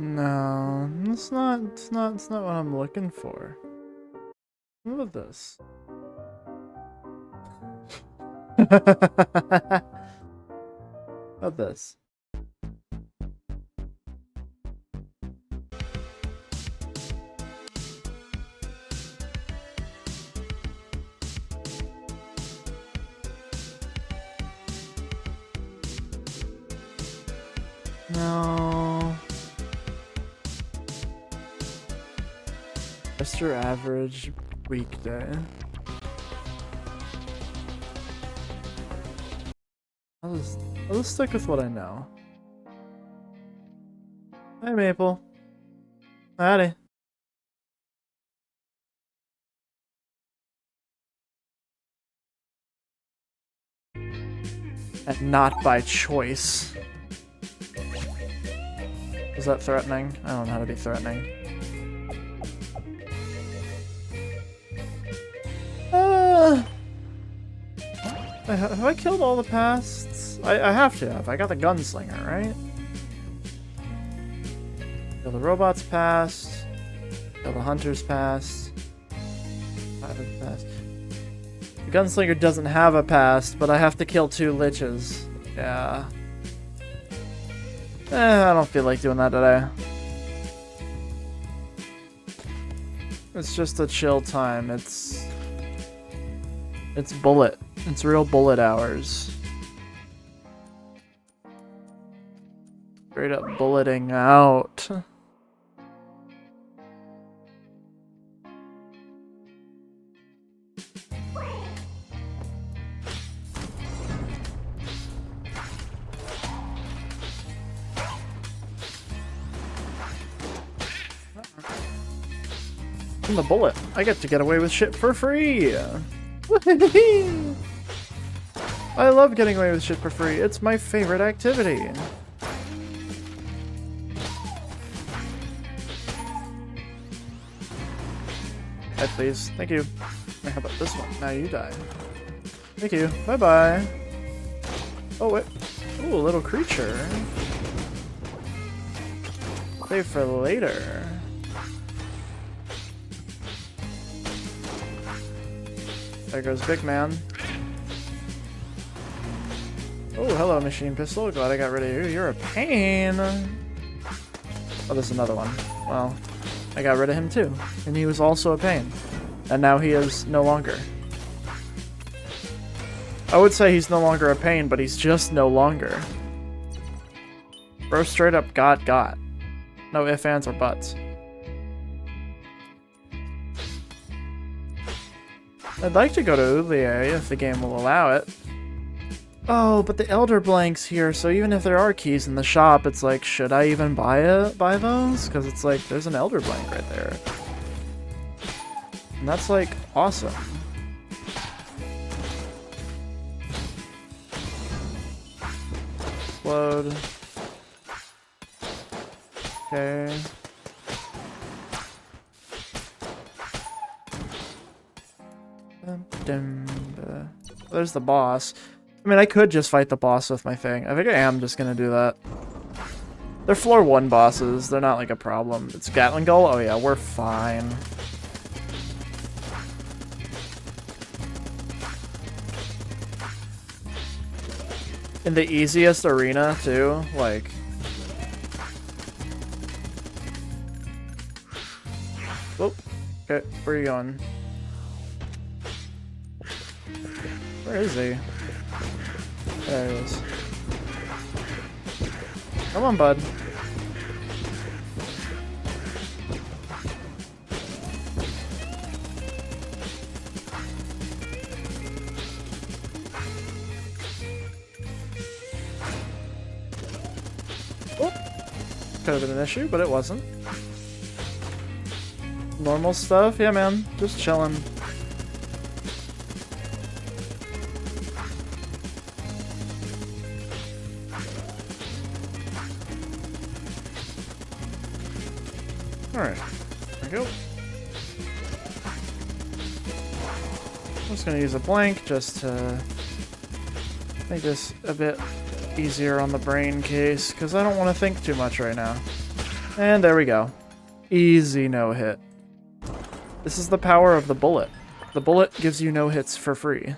No, it's not what I'm looking for. What about this? About this? No. Just your average weekday. I'll just stick with what I know. Hi, Maple. Howdy. And not by choice. Was that threatening? I don't know how to be threatening. Have I killed all the pasts? I have to have. I got the gunslinger, right? Kill the robots past. Kill the hunters past. Past. The gunslinger doesn't have a past, but I have to kill 2 liches. Yeah. I don't feel like doing that today. It's just a chill time. It's bullet. It's real bullet hours. Straight up bulleting out. I'm the bullet. I get to get away with shit for free. I love getting away with shit for free. It's my favorite activity. Head, please. Thank you. How about this one? Now you die. Thank you. Bye-bye. Oh, wait. Ooh, a little creature. Save for later. There goes Big Man. Oh, hello, machine pistol. Glad I got rid of you. You're a pain. Oh, there's another one. Well, I got rid of him too. And he was also a pain. And now he is no longer. I would say he's no longer a pain, but he's just no longer. Bro straight up got. No ifs, ands, or buts. I'd like to go to Oublier if the game will allow it. Oh, but the Elder Blank's here, so even if there are keys in the shop, it's like, should I even buy those? Because it's like, there's an Elder Blank right there. And that's like, awesome. Explode. Okay. There's the boss. I mean, I could just fight the boss with my thing. I think I am just gonna do that. They're floor 1 bosses. They're not like a problem. It's Gatling Gull? Oh yeah, we're fine. In the easiest arena, too. Like... Oh, okay. Where are you going? Where is he? There he is. Come on, bud. Oh. Could have been an issue, but it wasn't. Normal stuff? Yeah, man. Just chilling. Alright, there we go. I'm just gonna use a blank just to make this a bit easier on the brain case, because I don't want to think too much right now. And there we go. Easy no hit. This is the power of the bullet. The bullet gives you no hits for free.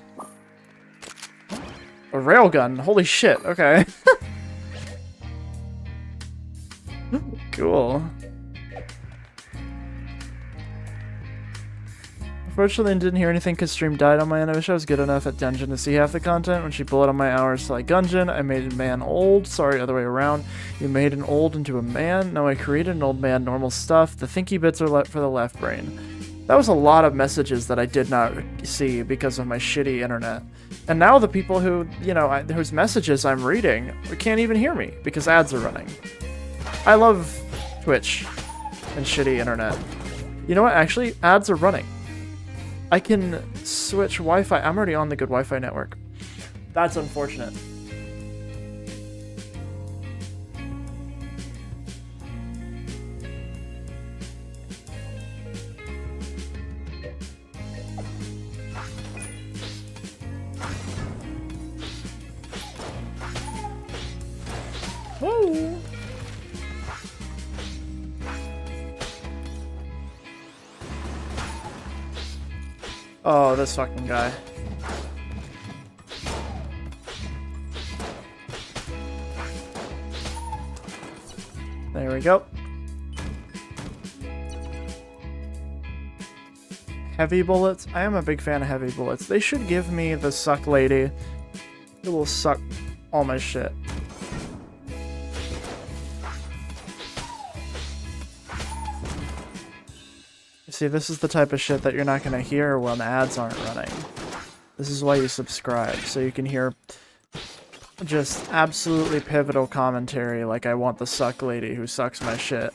A railgun. Holy shit. Okay. Cool. Unfortunately, I didn't hear anything because stream died on my end. I wish I was good enough at dungeon to see half the content. When she bullet on my hours till I gungeon, I made a man old. Sorry, other way around. You made an old into a man. Now I created an old man, normal stuff. The thinky bits are for the left brain. That was a lot of messages that I did not see because of my shitty internet. And now the people who, you know, whose messages I'm reading can't even hear me because ads are running. I love Twitch and shitty internet. You know what? Actually, ads are running. I can switch Wi-Fi. I'm already on the good Wi-Fi network. That's unfortunate. Whoa. Oh, this fucking guy. There we go. Heavy bullets? I am a big fan of heavy bullets. They should give me the suck lady. It will suck all my shit. See, this is the type of shit that you're not gonna hear when ads aren't running. This is why you subscribe, so you can hear just absolutely pivotal commentary like I want the suck lady who sucks my shit.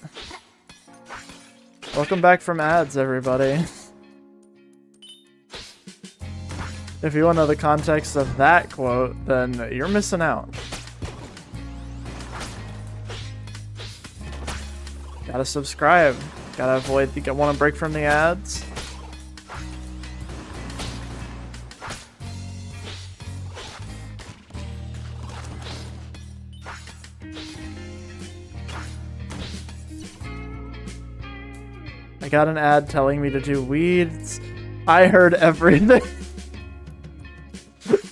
Welcome back from ads, everybody. If you want to know the context of that quote, then you're missing out. Gotta subscribe. Gotta avoid, you want to break from the ads? I got an ad telling me to do weeds. I heard everything.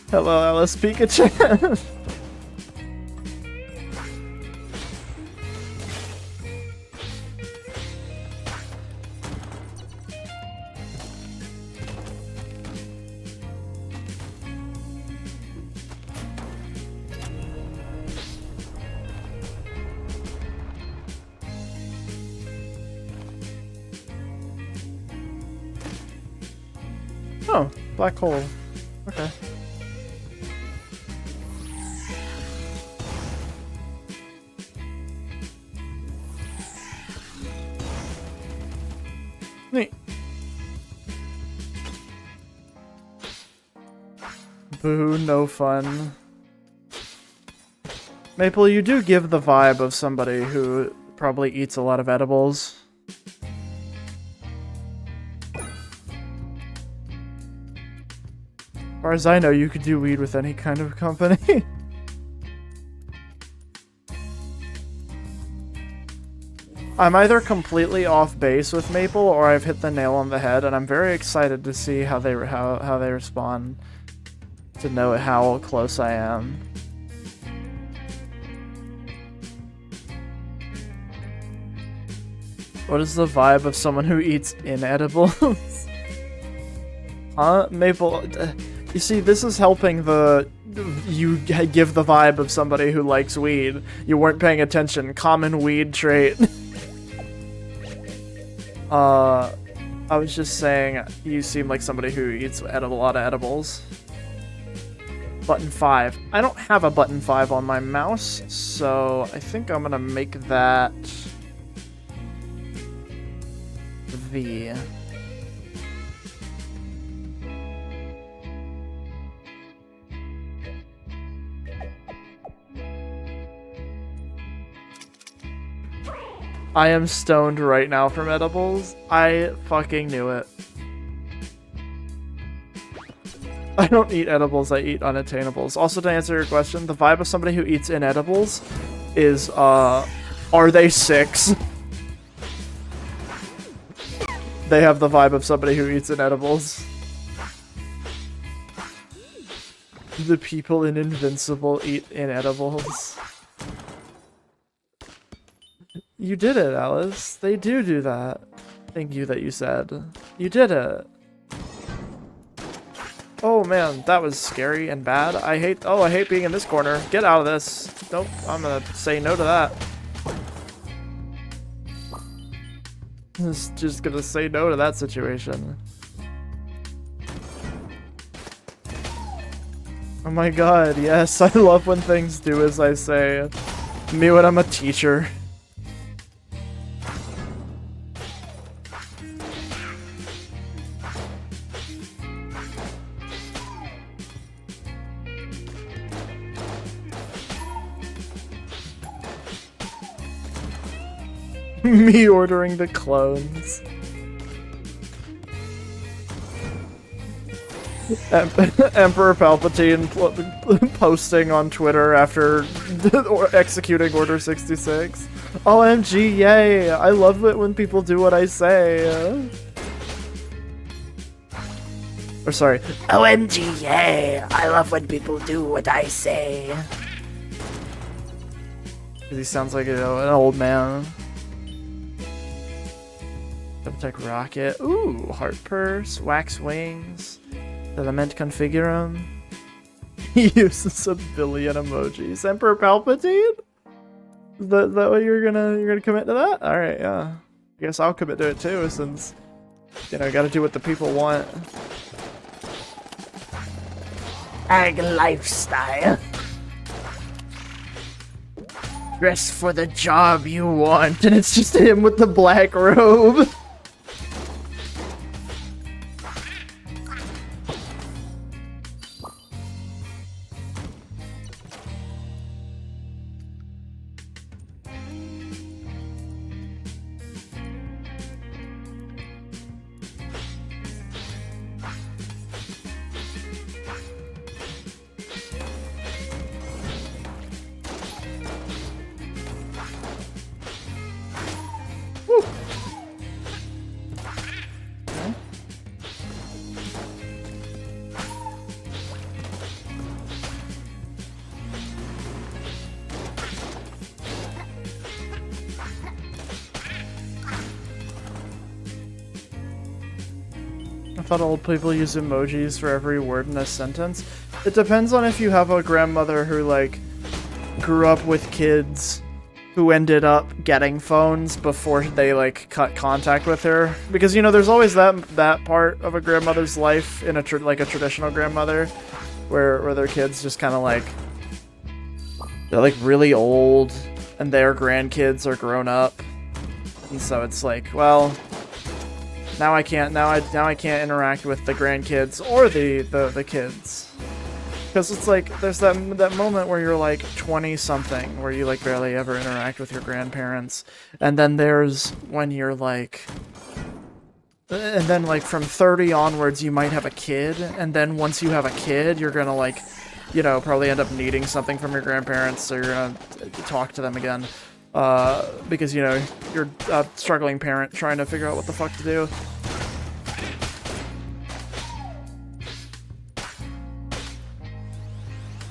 Hello, Alice Pikachu. Oh, black hole. Okay. Neat. Boo, no fun. Maple, you do give the vibe of somebody who probably eats a lot of edibles. As far as I know, you could do weed with any kind of company. I'm either completely off base with Maple, or I've hit the nail on the head, and I'm very excited to see how they respond, to know how close I am. What is the vibe of someone who eats inedibles? Huh? Maple, you see, this is helping you give the vibe of somebody who likes weed. You weren't paying attention. Common weed trait. I was just saying, you seem like somebody who eats a lot of edibles. Button 5. I don't have a button 5 on my mouse, so I think I'm gonna make that V. I am stoned right now from edibles. I fucking knew it. I don't eat edibles, I eat unattainables. Also, to answer your question, the vibe of somebody who eats inedibles is, are they 6? They have the vibe of somebody who eats inedibles. The people in Invincible eat inedibles. You did it, Alice. They do that. Thank you that you said. You did it. Oh man, that was scary and bad. I hate being in this corner. Get out of this. Nope, I'm gonna say no to that. Just gonna say no to that situation. Oh my god, yes, I love when things do as I say. Me when I'm a teacher. Me ordering the clones. Emperor Palpatine posting on Twitter after executing Order 66. OMG, yay! I love it when people do what I say. Or sorry. OMG, yay! I love when people do what I say. Because he sounds like, an old man. Double-tech rocket. Ooh, heart purse, wax wings. Element configurum. He uses a billion emojis. Emperor Palpatine? Is that what you're gonna commit to that? Alright, yeah. I guess I'll commit to it too, since gotta do what the people want. Ag lifestyle. Dress for the job you want, and it's just him with the black robe. I thought old people use emojis for every word in a sentence. It depends on if you have a grandmother who, grew up with kids who ended up getting phones before they, cut contact with her. Because, there's always that part of a grandmother's life in a traditional grandmother where their kids just kind of, they're, really old and their grandkids are grown up. And so it's well... Now I can't interact with the grandkids or the kids. Because it's there's that moment where you're 20 something where you barely ever interact with your grandparents. And then there's when you're and then from 30 onwards you might have a kid, and then once you have a kid you're gonna probably end up needing something from your grandparents, so you're gonna talk to them again. Because, you're a struggling parent trying to figure out what the fuck to do.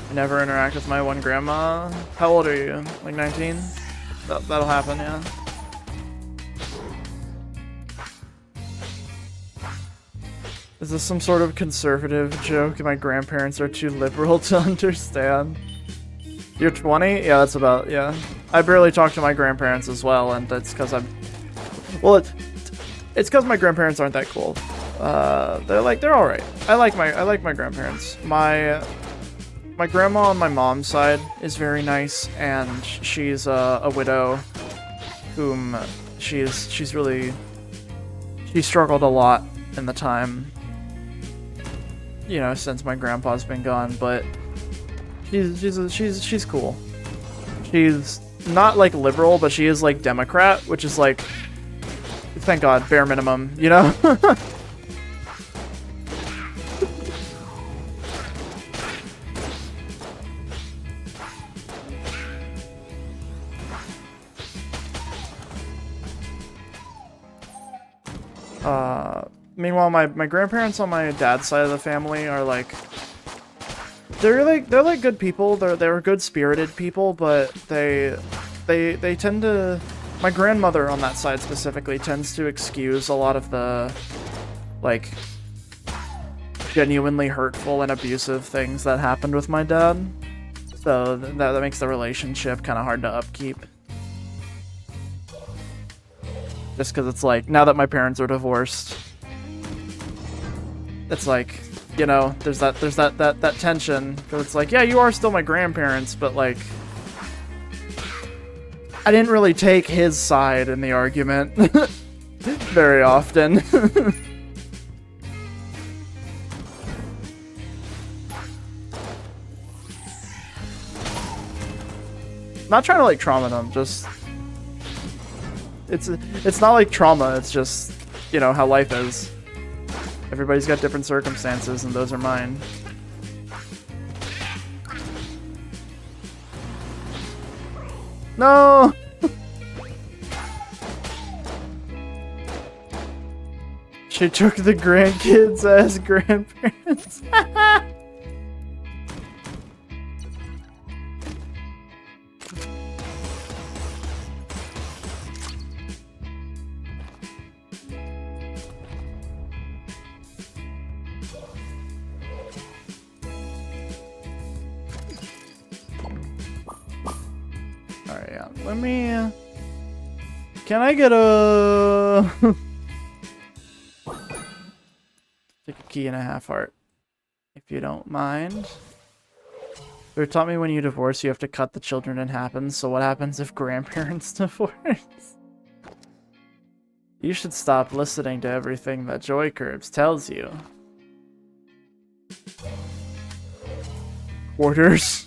I never interact with my one grandma. How old are you? 19? That'll happen, yeah. Is this some sort of conservative joke? My grandparents are too liberal to understand. You're 20? Yeah, that's about, yeah. I barely talk to my grandparents as well, and that's because it's because my grandparents aren't that cool. They're alright. I like my grandparents. My grandma on my mom's side is very nice, and she's a widow whom she struggled a lot in the time, since my grandpa's been gone, but she's cool. She's not liberal, but she is Democrat, which is thank God, bare minimum, Meanwhile, my grandparents on my dad's side of the family are like, they're like good people. They're good spirited people, but they tend to. My grandmother on that side specifically tends to excuse a lot of the like genuinely hurtful and abusive things that happened with my dad. So that makes the relationship kind of hard to upkeep. Just because it's like, now that my parents are divorced, it's like, you know, there's that tension. Because it's like, yeah, you are still my grandparents, but like, I didn't really take his side in the argument very often. Not trying to like trauma them, just it's not like trauma, it's just, you know, how life is. Everybody's got different circumstances and those are mine. No. She took the grandkids as grandparents. Alright, yeah. Let me... Can I get a... Take a key and a half heart, if you don't mind. They taught me when you divorce, you have to cut the children in half. So what happens if grandparents divorce? You should stop listening to everything that Joy Curbs tells you. Orders.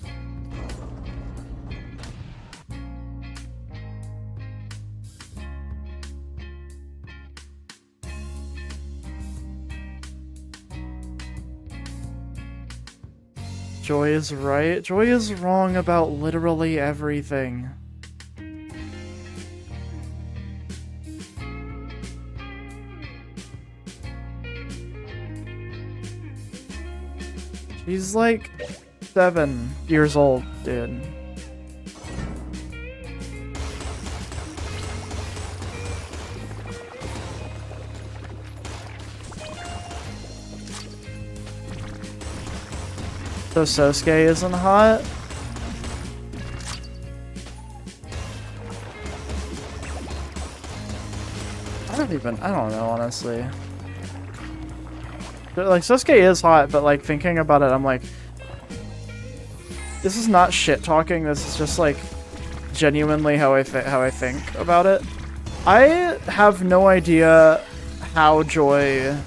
Joy is right. Joy is wrong about literally everything. She's like 7 years old, dude. So Sosuke isn't hot? I don't know, honestly. But, like, Sosuke is hot, but, like, thinking about it, I'm like, this is not shit-talking, this is just, like, genuinely how I think about it. I have no idea how Joy's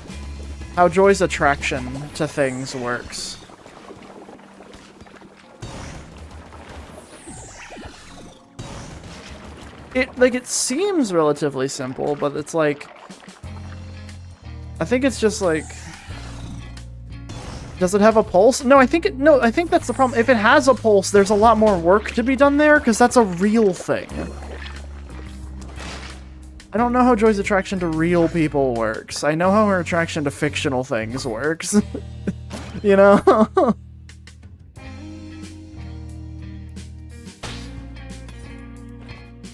attraction to things works. It seems relatively simple, but it's like, I think it's just like, does it have a pulse? No, I think that's the problem. If it has a pulse, there's a lot more work to be done there, because that's a real thing. I don't know how Joy's attraction to real people works. I know how her attraction to fictional things works. You know?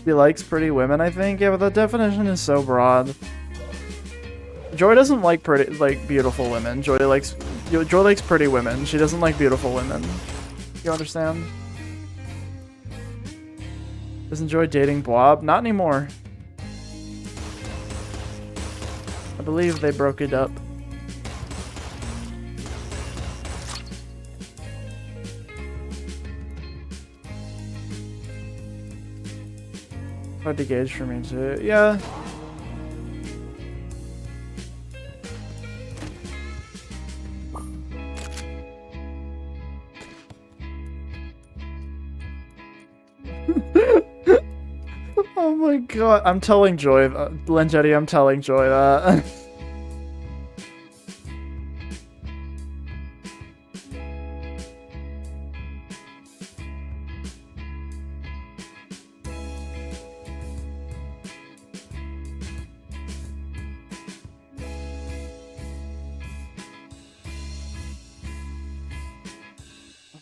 She likes pretty women, I think. Yeah, but the definition is so broad. Joy doesn't like beautiful women. Joy likes pretty women. She doesn't like beautiful women. You understand? Does Joy dating Blob? Not anymore. I believe they broke it up. Hard to gauge for me too. Yeah. Oh my god. I'm telling Joy, Lenjetti, I'm telling Joy that.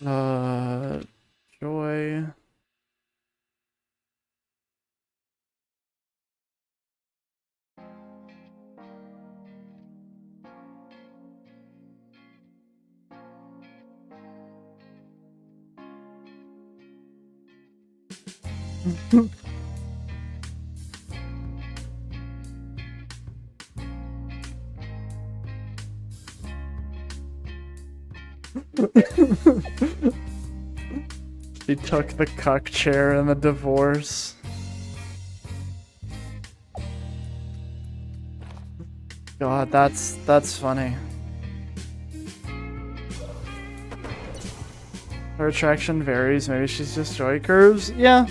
Joy. She took the cuck chair in the divorce. God, that's funny. Her attraction varies. Maybe she's just joy curves. Yeah.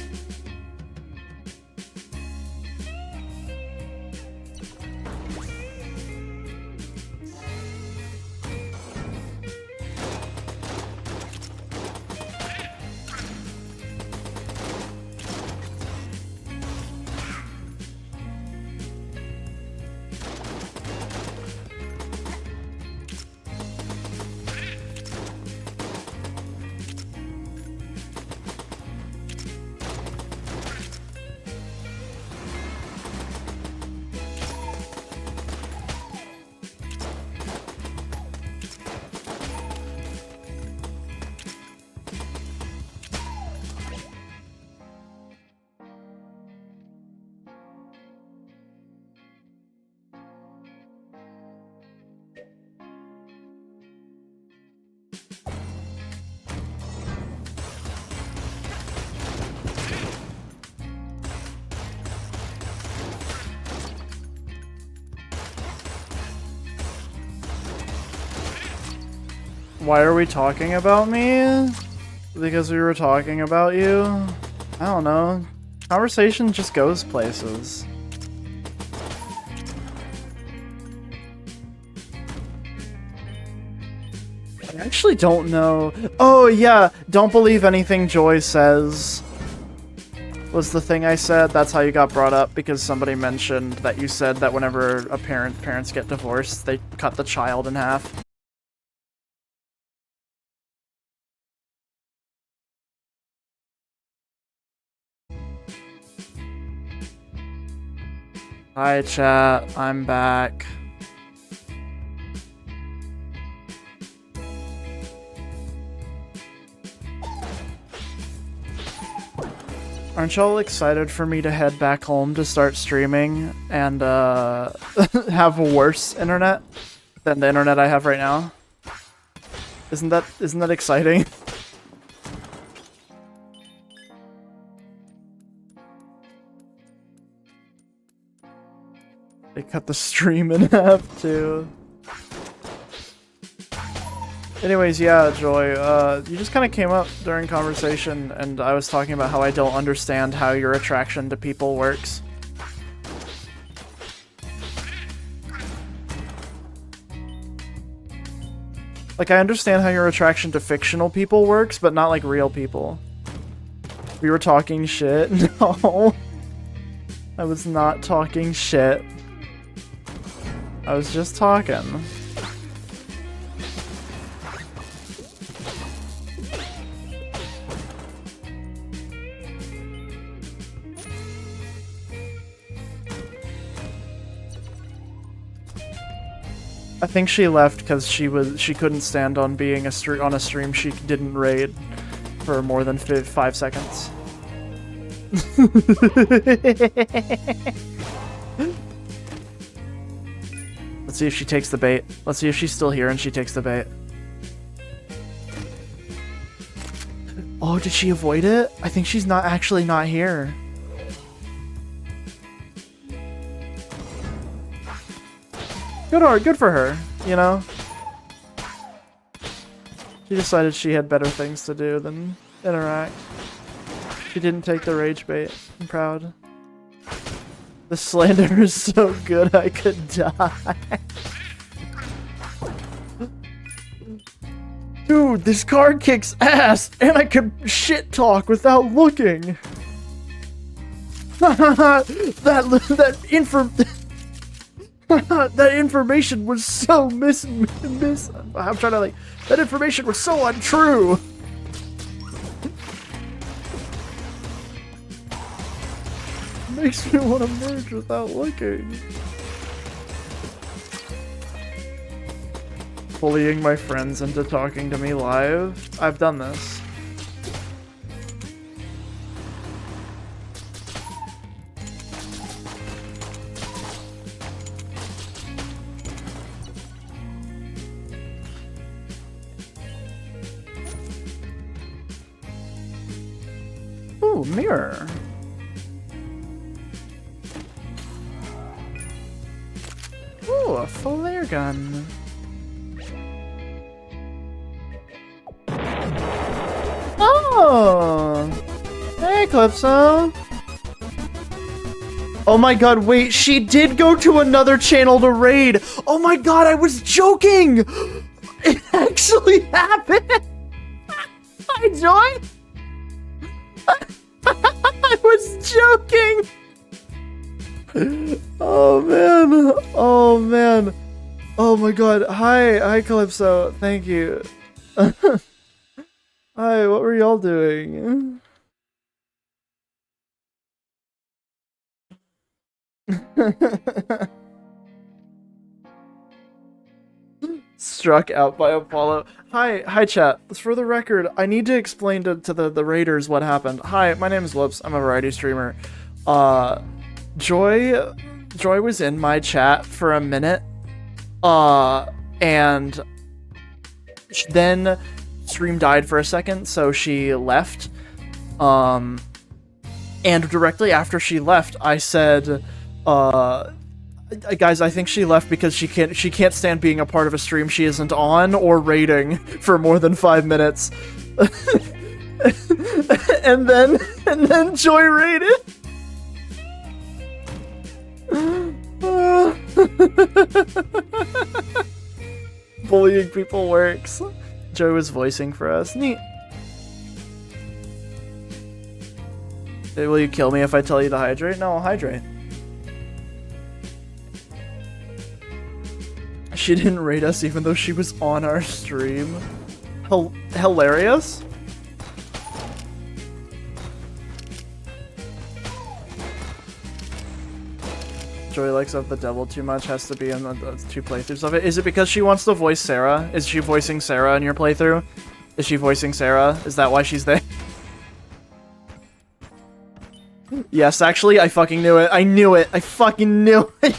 Why are we talking about me? Because we were talking about you? I don't know. Conversation just goes places. I actually don't know. Oh yeah, don't believe anything Joy says. Was the thing I said. That's how you got brought up, because somebody mentioned that you said that whenever a parents get divorced, they cut the child in half. Hi chat, I'm back. Aren't y'all excited for me to head back home to start streaming and have worse internet than the internet I have right now? Isn't that exciting? They cut the stream in half too. Anyways, yeah, Joy, you just kind of came up during conversation, and I was talking about how I don't understand how your attraction to people works. Like, I understand how your attraction to fictional people works, but not like real people. We were talking shit. No. I was not talking shit. I was just talking. I think she left because she couldn't stand on being on a stream she didn't raid for more than 5 seconds. Let's see if she takes the bait. Let's see if she's still here and she takes the bait. Oh, did she avoid it? I think she's not actually not here. Good for her, you know? She decided she had better things to do than interact. She didn't take the rage bait. I'm proud. The slander is so good I could die. Dude, this card kicks ass, and I could shit talk without looking. that information was so I'm trying to that information was so untrue. makes me want to merge without looking. Bullying my friends into talking to me live. I've done this. Ooh, mirror. Ooh, a flare gun. Oh! Hey, Calypso! Oh my god, wait, she did go to another channel to raid! Oh my god, I was joking! It actually happened! Hi, Joy! I was joking! Oh man, oh man. Oh my god, hi Calypso, thank you. Hi, what were y'all doing? Struck out by Apollo. Hi chat. For the record, I need to explain to the raiders what happened. Hi, my name is Lips. I'm a variety streamer. Joy was in my chat for a minute. And then stream died for a second, so she left. And directly after she left, I said, guys, I think she left because she can't stand being a part of a stream she isn't on or raiding for more than 5 minutes. and then Joy raided. Bullying people works. Joy was voicing for us. Neat. Will you kill me if I tell you to hydrate? No, I'll hydrate. She didn't raid us even though she was on our stream. Hilarious? Joy likes Of the Devil too much, has to be in the 2 playthroughs of it. Is it because she wants to voice Sarah? Is she voicing Sarah in your playthrough? Is she voicing Sarah? Is that why she's there? Yes, actually, I fucking knew it. I knew it. I fucking knew it.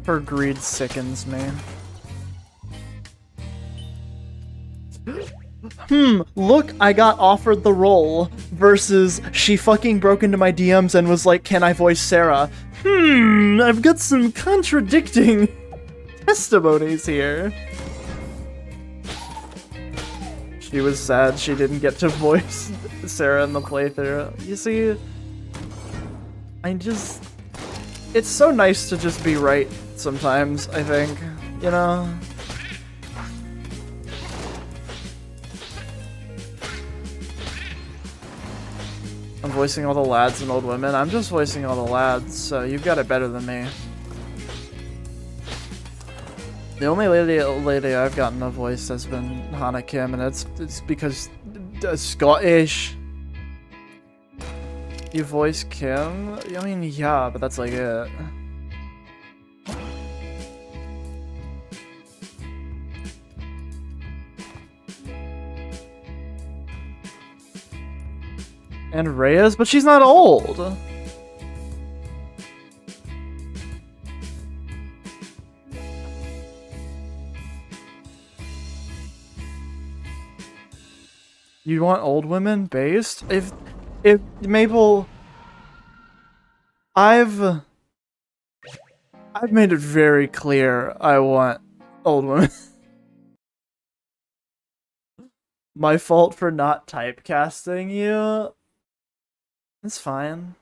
Her greed sickens me. Look, I got offered the role, versus she fucking broke into my DMs and was like, can I voice Sarah? I've got some contradicting testimonies here. She was sad she didn't get to voice Sarah in the playthrough. You see, it's so nice to just be right sometimes, I think, you know? I'm voicing all the lads and old women. I'm just voicing all the lads, so you've got it better than me. The only lady I've gotten a voice has been Hana Kim, and it's because Scottish. You voice Kim? I mean, yeah, but that's like it. And Reyes? But she's not old! You want old women based? If Maple... I've made it very clear I want old women. My fault for not typecasting you? It's fine.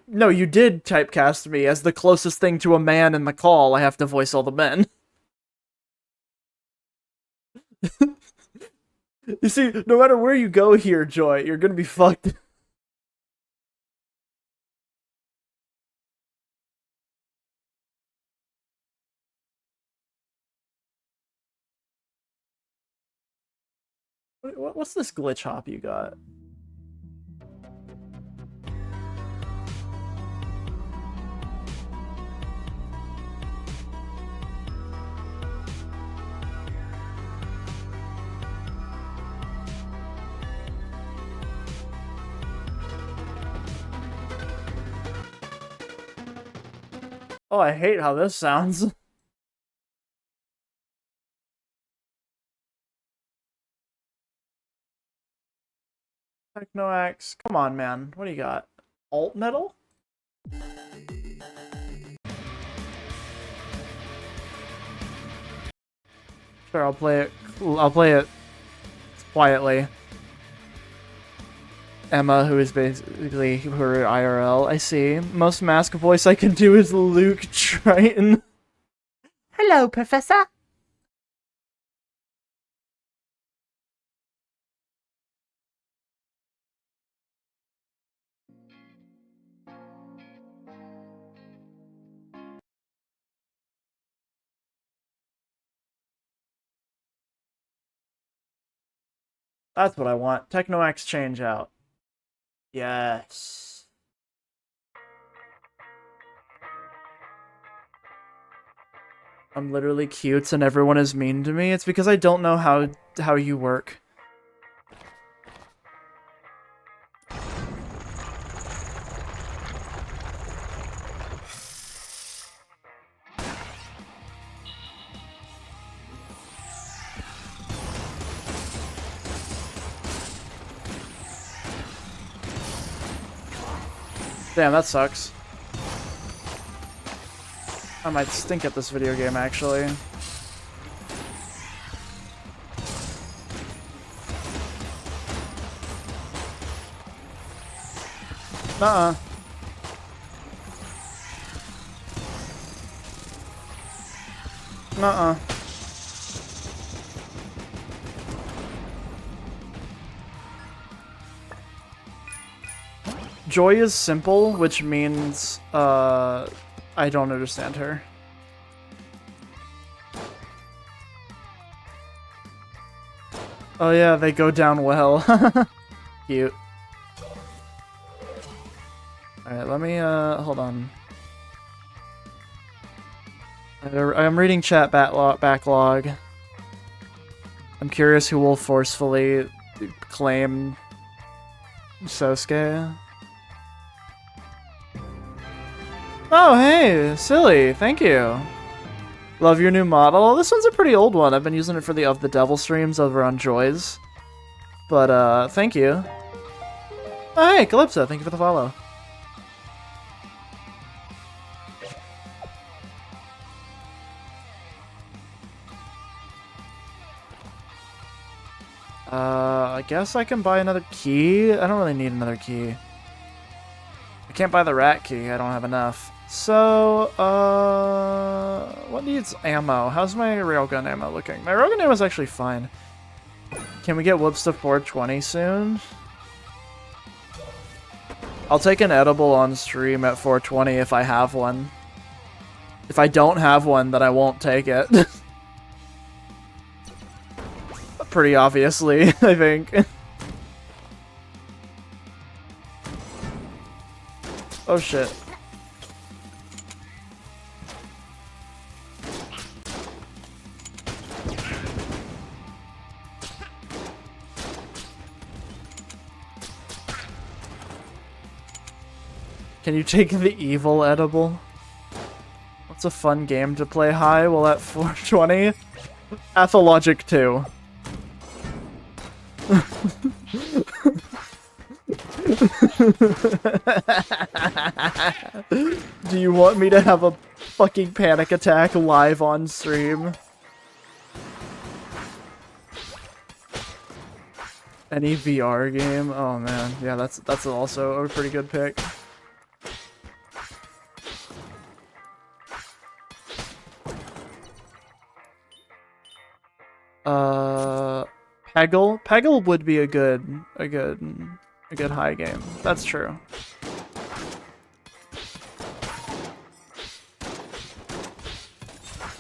No, you did typecast me as the closest thing to a man in the call. I have to voice all the men. You see, no matter where you go here, Joy, you're gonna be fucked. What's this glitch hop you got? Oh, I hate how this sounds. Technoaxe, come on, man. What do you got? Alt metal? Sure, I'll play it. I'll play it quietly. Emma, who is basically her IRL. I see. Most mask voice I can do is Luke Triton. Hello, Professor. That's what I want. Technoaxe change out. Yes. I'm literally cute and everyone is mean to me. It's because I don't know how you work. Damn, that sucks. I might stink at this video game, actually. Nuh-uh. Nuh-uh. Joy is simple, which means, I don't understand her. Oh yeah, they go down well. Cute. Alright, let me, hold on. I'm reading chat backlog. I'm curious who will forcefully claim Sosuke. Oh, hey, silly, thank you. Love your new model. This one's a pretty old one. I've been using it for the Of the Devil streams over on Joy's. But, thank you. Oh, hey, Calypso, thank you for the follow. I guess I can buy another key. I don't really need another key. I can't buy the rat key. I don't have enough. So, what needs ammo? How's my railgun ammo looking? My railgun ammo is actually fine. Can we get whoops to 420 soon? I'll take an edible on stream at 420 if I have one. If I don't have one, then I won't take it. Pretty obviously, I think. Oh shit. Can you take the evil edible? What's a fun game to play high while at 420? Pathologic 2. Do you want me to have a fucking panic attack live on stream? Any VR game? Oh man, yeah, that's also a pretty good pick. Peggle? Peggle would be a good high game. That's true.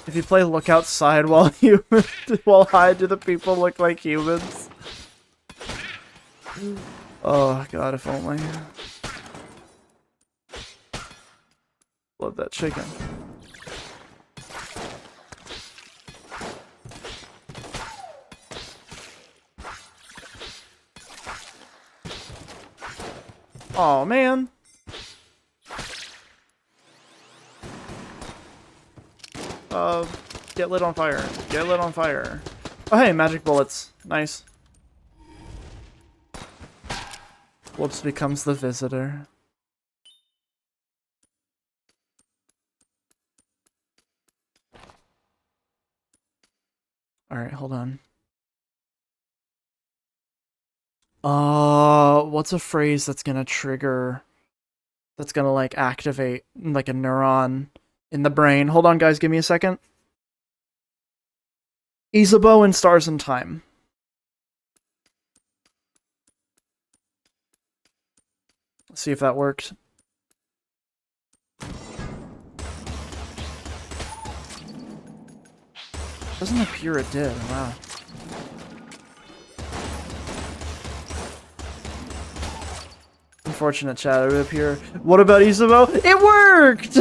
If you play look outside while while hide, do the people look like humans? Oh god, if only. Love that chicken. Oh man. Get lit on fire. Get lit on fire. Oh hey, magic bullets. Nice. Whoops becomes the visitor. Alright, hold on. What's a phrase that's gonna trigger... That's gonna, like, activate, like, a neuron in the brain? Hold on, guys, give me a second. Isabeau and Stars in Time. Let's see if that worked. Doesn't appear it did. Wow. Unfortunate, chat. It would appear. What about Isabeau? It worked!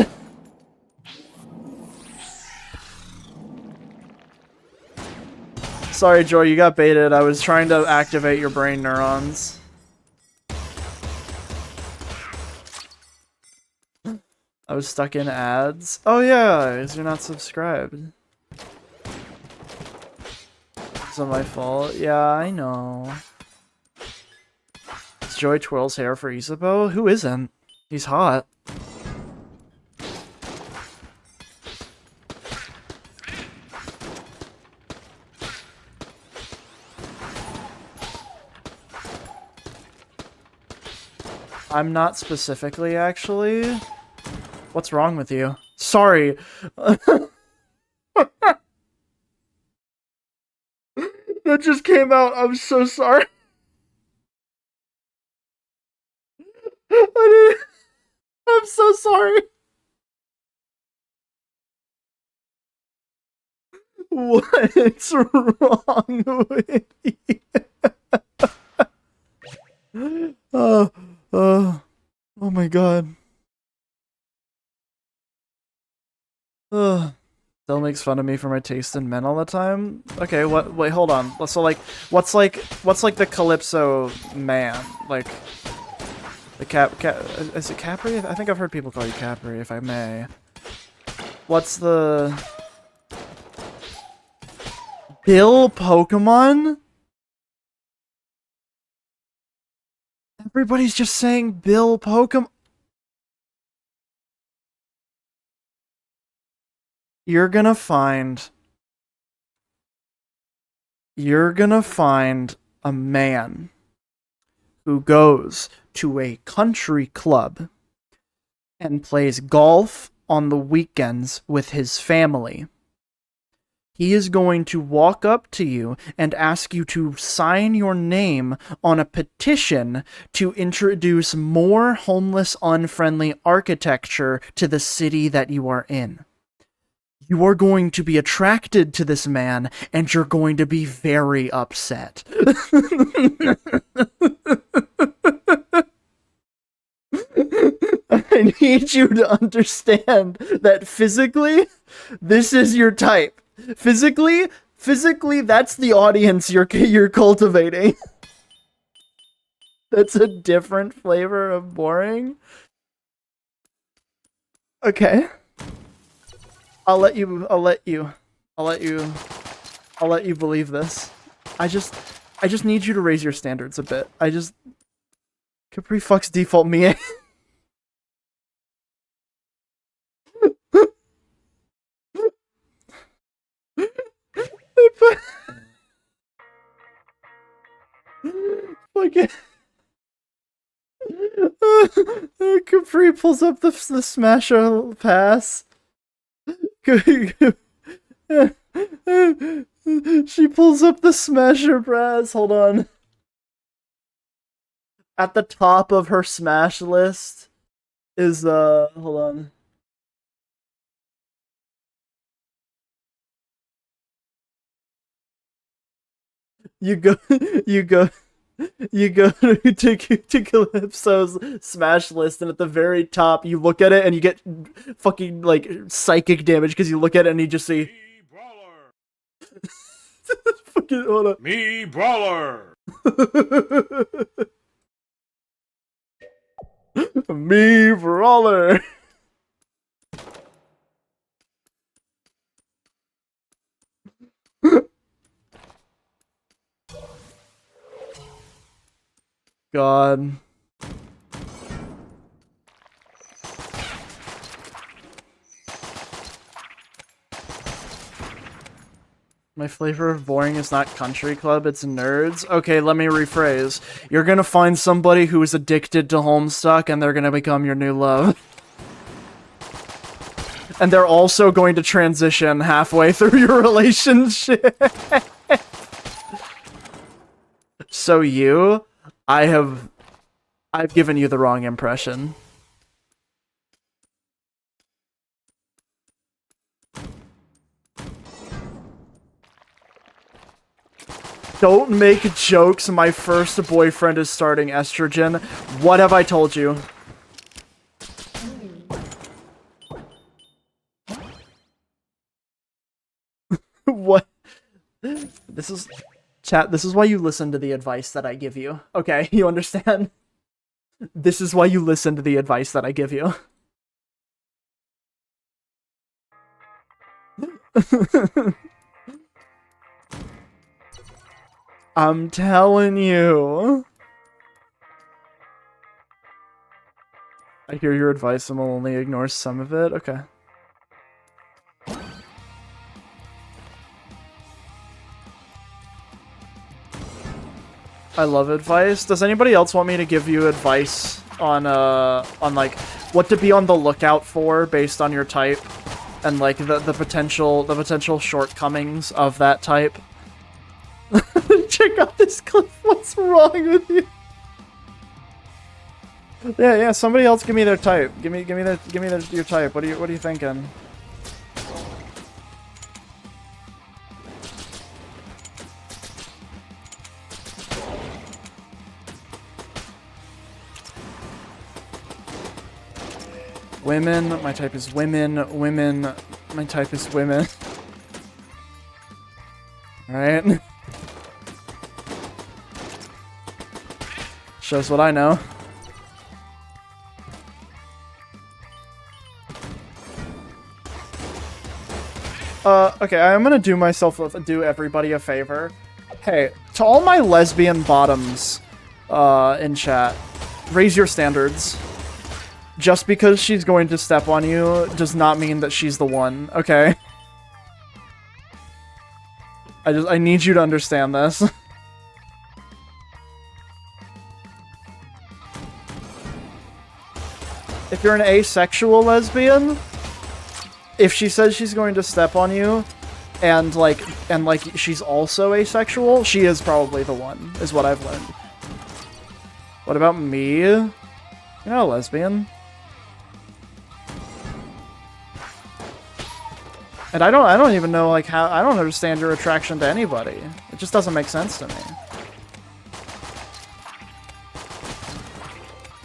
Sorry, Joy, you got baited. I was trying to activate your brain neurons. I was stuck in ads. Oh yeah, because you're not subscribed. It's not my fault. Yeah, I know. Does Joy twirls hair for Isabeau? Who isn't? He's hot. I'm not specifically, actually. What's wrong with you? Sorry. That just came out. I'm so sorry. I'm so sorry. What's wrong with you? Oh my god. Still makes fun of me for my taste in men all the time. Okay, wait, hold on. So like, what's like the Calypso man? Like, the is it Capri? I think I've heard people call you Capri, if I may. What's the... Bill Pokemon? Everybody's just saying Bill Pokemon. You're gonna find a man who goes to a country club and plays golf on the weekends with his family. He is going to walk up to you and ask you to sign your name on a petition to introduce more homeless, unfriendly architecture to the city that you are in. You are going to be attracted to this man, and you're going to be very upset. I need you to understand that physically, this is your type. Physically, that's the audience you're cultivating. That's a different flavor of boring. Okay. I'll let you believe this. I just need you to raise your standards a bit. Capri fucks default me. Fucking Capri pulls up the Smasher pass. She pulls up the Smasher Brass. Hold on. At the top of her Smash list is hold on. You go you go you go to Calypso's Smash list, and at the very top you look at it and you get fucking like psychic damage because you look at it and you just see Me Brawler. fucking hold on. Me Brawler. Me Brawler. God. My flavor of boring is not country club, it's nerds. Okay, let me rephrase. You're gonna find somebody who is addicted to Homestuck and they're gonna become your new love. And they're also going to transition halfway through your relationship. So I've given you the wrong impression. Don't make jokes. My first boyfriend is starting estrogen. What have I told you? What? This is... Chat, this is why you listen to the advice that I give you. Okay, you understand? This is why you listen to the advice that I give you. I'm telling you. I hear your advice and will only ignore some of it. Okay. I love advice. Does anybody else want me to give you advice on like what to be on the lookout for based on your type and like the potential shortcomings of that type? Check out this clip. What's wrong with you? Yeah. Somebody else give me their type. Give me your type. What are you thinking? Women. My type is women. Women. My type is women. All right. Shows what I know. Okay, I'm gonna do everybody a favor. Hey, to all my lesbian bottoms, in chat, raise your standards. Just because she's going to step on you does not mean that she's the one, okay? I need you to understand this. If you're an asexual lesbian, if she says she's going to step on you, and she's also asexual, she is probably the one, is what I've learned. What about me? You're not a lesbian. And I don't even know, like, how... I don't understand your attraction to anybody. It just doesn't make sense to me.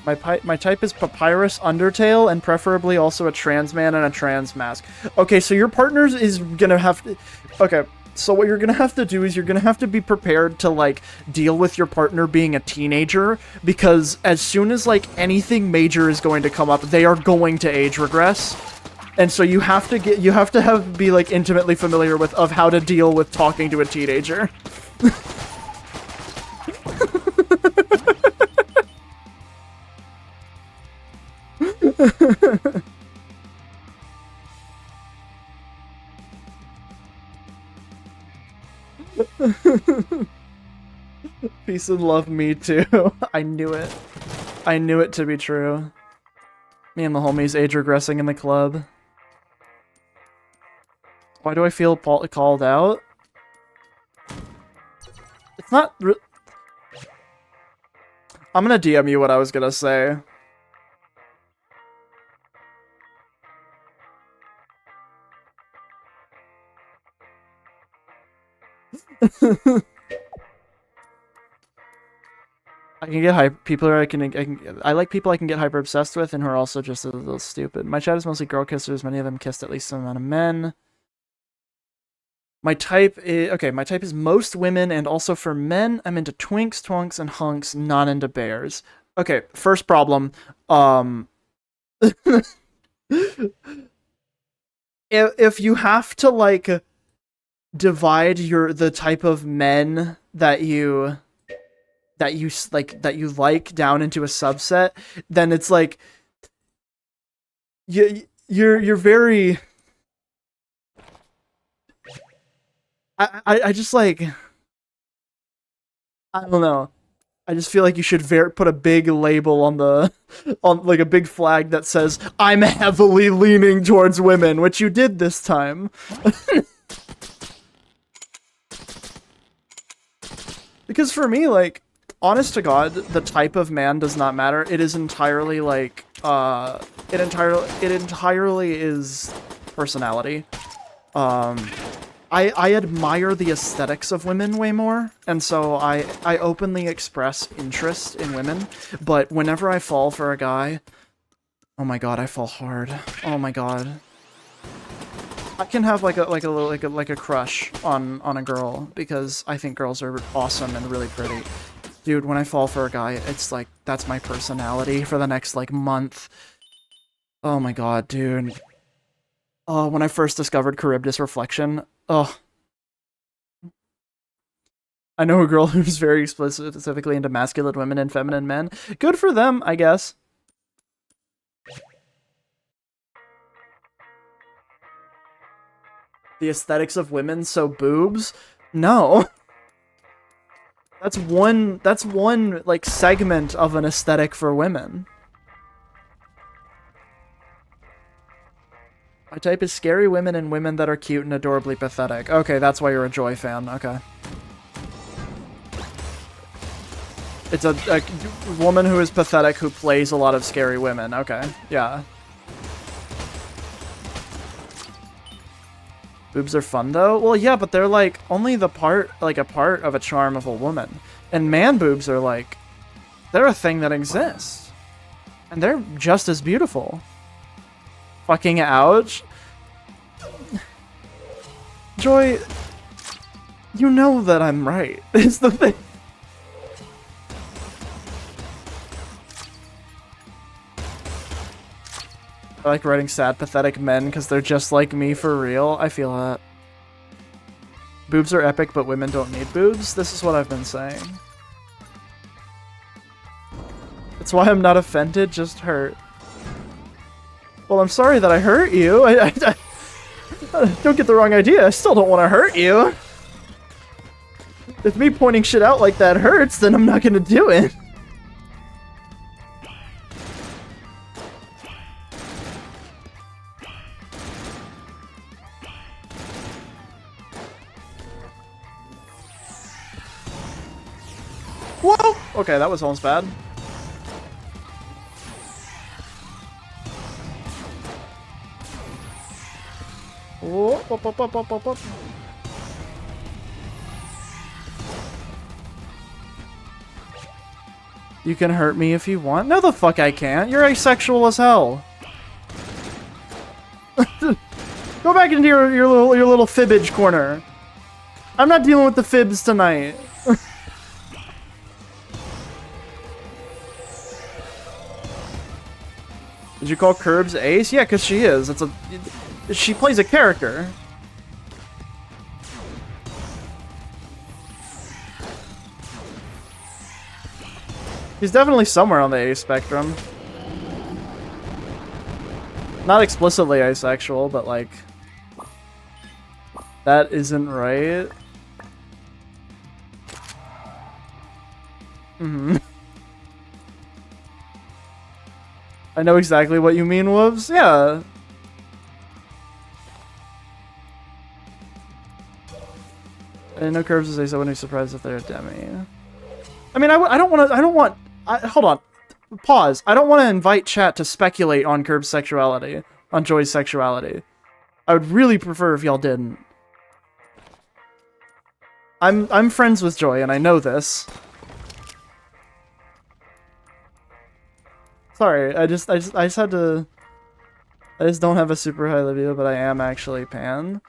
My type is Papyrus Undertale, and preferably also a trans man and a trans mask. Okay, so your partners is gonna have to... Okay, so what you're gonna have to do is you're gonna have to be prepared to, like, deal with your partner being a teenager, because as soon as, like, anything major is going to come up, they are going to age regress. And so you have to be like intimately familiar with how to deal with talking to a teenager. Peace and love, me too. I knew it. I knew it to be true. Me and the homies age regressing in the club. Why do I feel called out? It's not... I'm gonna DM you what I was gonna say. I can get hype. People are I like people I can get hyper obsessed with and who are also just a little stupid. My chat is mostly girl kissers. Many of them kissed at least some amount of men. My type is okay. My type is most women, and also for men, I'm into twinks, twunks, and hunks. Not into bears. Okay, first problem. If you have to like divide the type of men that you like down into a subset, then it's like you're very I just like I don't know. I just feel like you should put a big label on like a big flag that says I'm heavily leaning towards women, which you did this time. Because for me, like, honest to God, the type of man does not matter. It is entirely like it entirely is personality. I admire the aesthetics of women way more, and so I openly express interest in women, but whenever I fall for a guy, oh my god, I fall hard. Oh my god. I can have like a crush on a girl because I think girls are awesome and really pretty. Dude, when I fall for a guy, it's like that's my personality for the next like month. Oh my god, dude. Oh, when I first discovered Charybdis Reflection, oh. I know a girl who's very specifically into masculine women and feminine men. Good for them, I guess. The aesthetics of women, so boobs? No. That's one like segment of an aesthetic for women. My type is scary women and women that are cute and adorably pathetic. Okay, that's why you're a Joy fan. Okay. It's a woman who is pathetic who plays a lot of scary women. Okay, yeah. Boobs are fun though? Well, yeah, but they're like only a part of a charm of a woman. And man boobs are like, they're a thing that exists. And they're just as beautiful. Fucking ouch. Joy, you know that I'm right. It's the thing. I like writing sad, pathetic men because they're just like me for real. I feel that. Boobs are epic, but women don't need boobs. This is what I've been saying. That's why I'm not offended, just hurt. Well, I'm sorry that I hurt you. I don't get the wrong idea. I still don't want to hurt you. If me pointing shit out like that hurts, then I'm not gonna do it. Whoa! Okay, that was almost bad. Whoa, whoop, whoop, whoop, whoop, whoop, whoop. You can hurt me if you want. No, the fuck I can't. You're asexual as hell. Go back into your little fibbage corner. I'm not dealing with the fibs tonight. Did you call Curbs ace? Yeah, because she is. She plays a character. He's definitely somewhere on the ace spectrum. Not explicitly asexual, but like... That isn't right. Mm-hmm. I know exactly what you mean, Wolves. Yeah. didn't know Curbs was ace. I wouldn't be surprised if they're a demi. I mean, I don't want. Hold on. Pause. I don't want to invite chat to speculate on Curb's sexuality, on Joy's sexuality. I would really prefer if y'all didn't. I'm friends with Joy, and I know this. Sorry, I just had to. I just don't have a super high libido, but I am actually pan.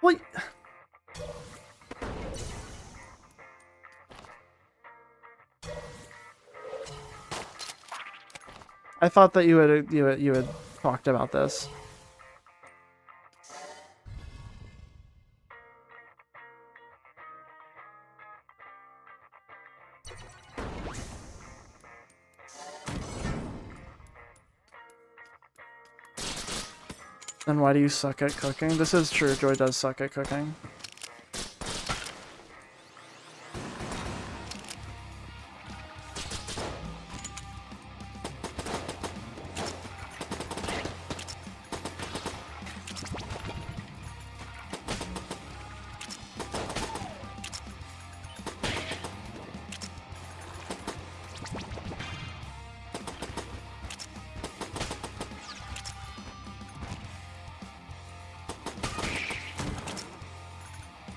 What? I thought that you had talked about this. Then why do you suck at cooking? This is true, Joy does suck at cooking.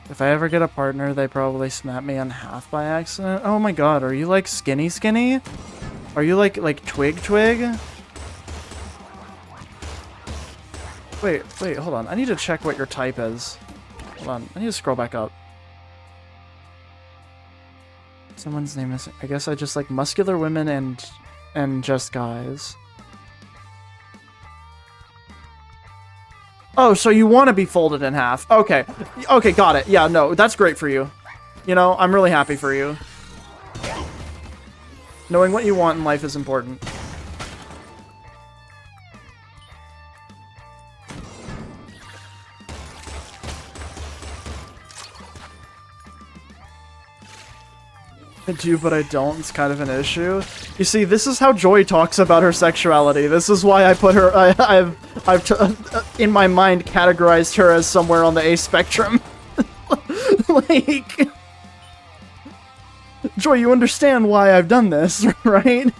If I ever get a partner, they probably snap me in half by accident. Oh my god, are you like skinny skinny? Are you like twig twig? Wait, hold on. I need to check what your type is. Hold on, I need to scroll back up. Someone's name is... I guess I just like muscular women and just guys. Oh, so you want to be folded in half. Okay. Okay, got it. Yeah, no, that's great for you. You know, I'm really happy for you. Knowing what you want in life is important. I do, but I don't. It's kind of an issue. You see, this is how Joy talks about her sexuality. This is why I put her... I've in my mind categorized her as somewhere on the A spectrum. Like... Joy, you understand why I've done this, right?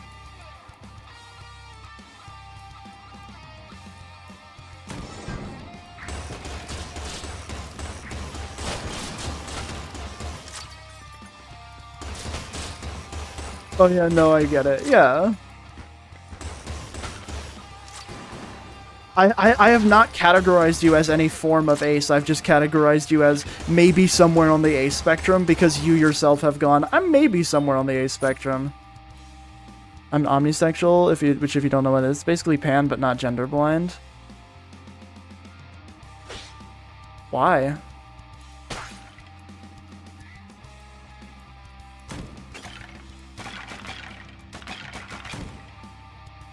Oh yeah, no, I get it. Yeah. I have not categorized you as any form of ace. I've just categorized you as maybe somewhere on the ace spectrum because you yourself have gone, I'm maybe somewhere on the ace spectrum. I'm omnisexual, which if you don't know what it is, basically pan but not gender blind. Why?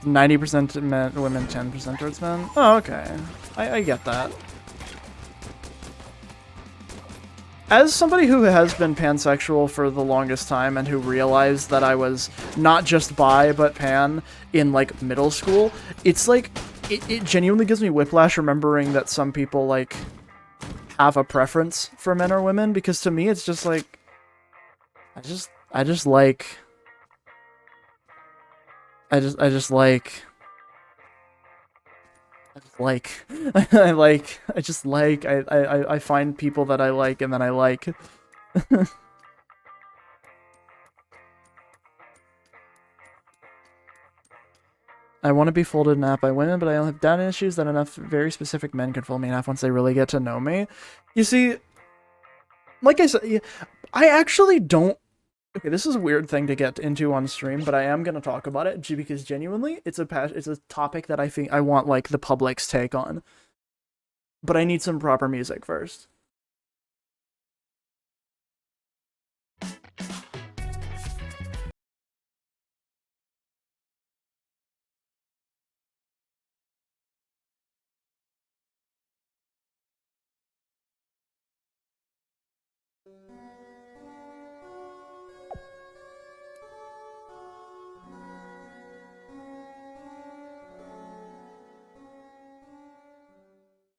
%90% men, women, 10% towards men. Oh, okay. I get that. As somebody who has been pansexual for the longest time and who realized that I was not just bi but pan in like middle school, it's like it genuinely gives me whiplash remembering that some people like have a preference for men or women, because to me it's just like I just like I find people that I like and then I like. I want to be folded in half by women, but I only have data issues that enough very specific men could fold me in half once they really get to know me. You see, like I said, I actually don't. Okay, this is a weird thing to get into on stream, but I am gonna talk about it because genuinely, it's a topic that I think I want like the public's take on. But I need some proper music first.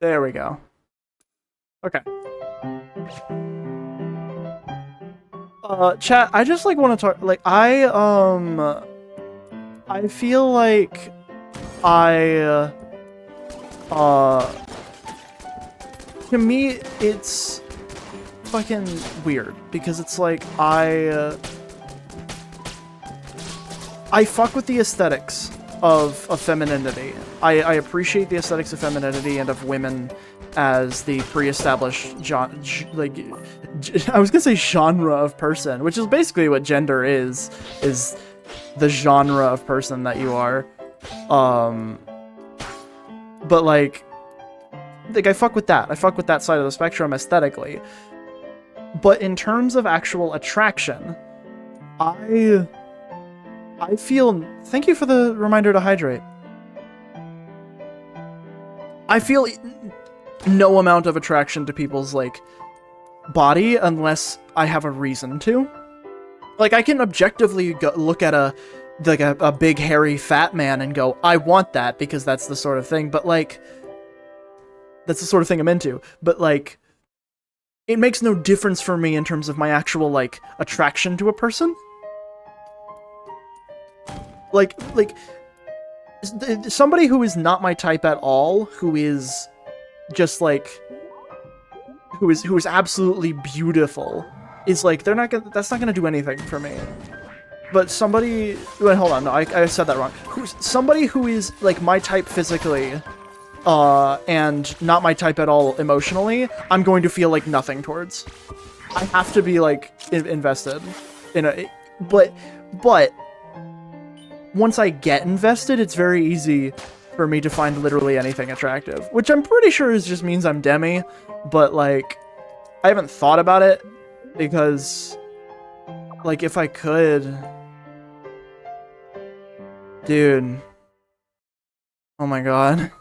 There we go. Okay. Chat, I just like want to talk, like, I feel like to me, it's fucking weird, because it's like, I fuck with the aesthetics of femininity. I appreciate the aesthetics of femininity and of women as the pre-established I was gonna say genre of person, which is basically what gender is the genre of person that you are. But like I fuck with that. I fuck with that side of the spectrum aesthetically. But in terms of actual attraction, I feel... Thank you for the reminder to hydrate. I feel no amount of attraction to people's, like, body unless I have a reason to. Like, I can objectively look at a big, hairy, fat man and go, I want that, because that's the sort of thing, but, like... That's the sort of thing I'm into. But, like... It makes no difference for me in terms of my actual, like, attraction to a person. Like, somebody who is not my type at all, who is just, like, who is absolutely beautiful, is, like, that's not gonna do anything for me. But somebody, wait, hold on, no, I said that wrong. Somebody who is, like, my type physically, and not my type at all emotionally, I'm going to feel like nothing towards. I have to be, like, invested in a... But... Once I get invested, it's very easy for me to find literally anything attractive. Which I'm pretty sure just means I'm demi, but, like, I haven't thought about it, because, like, if I could... Dude. Oh my god.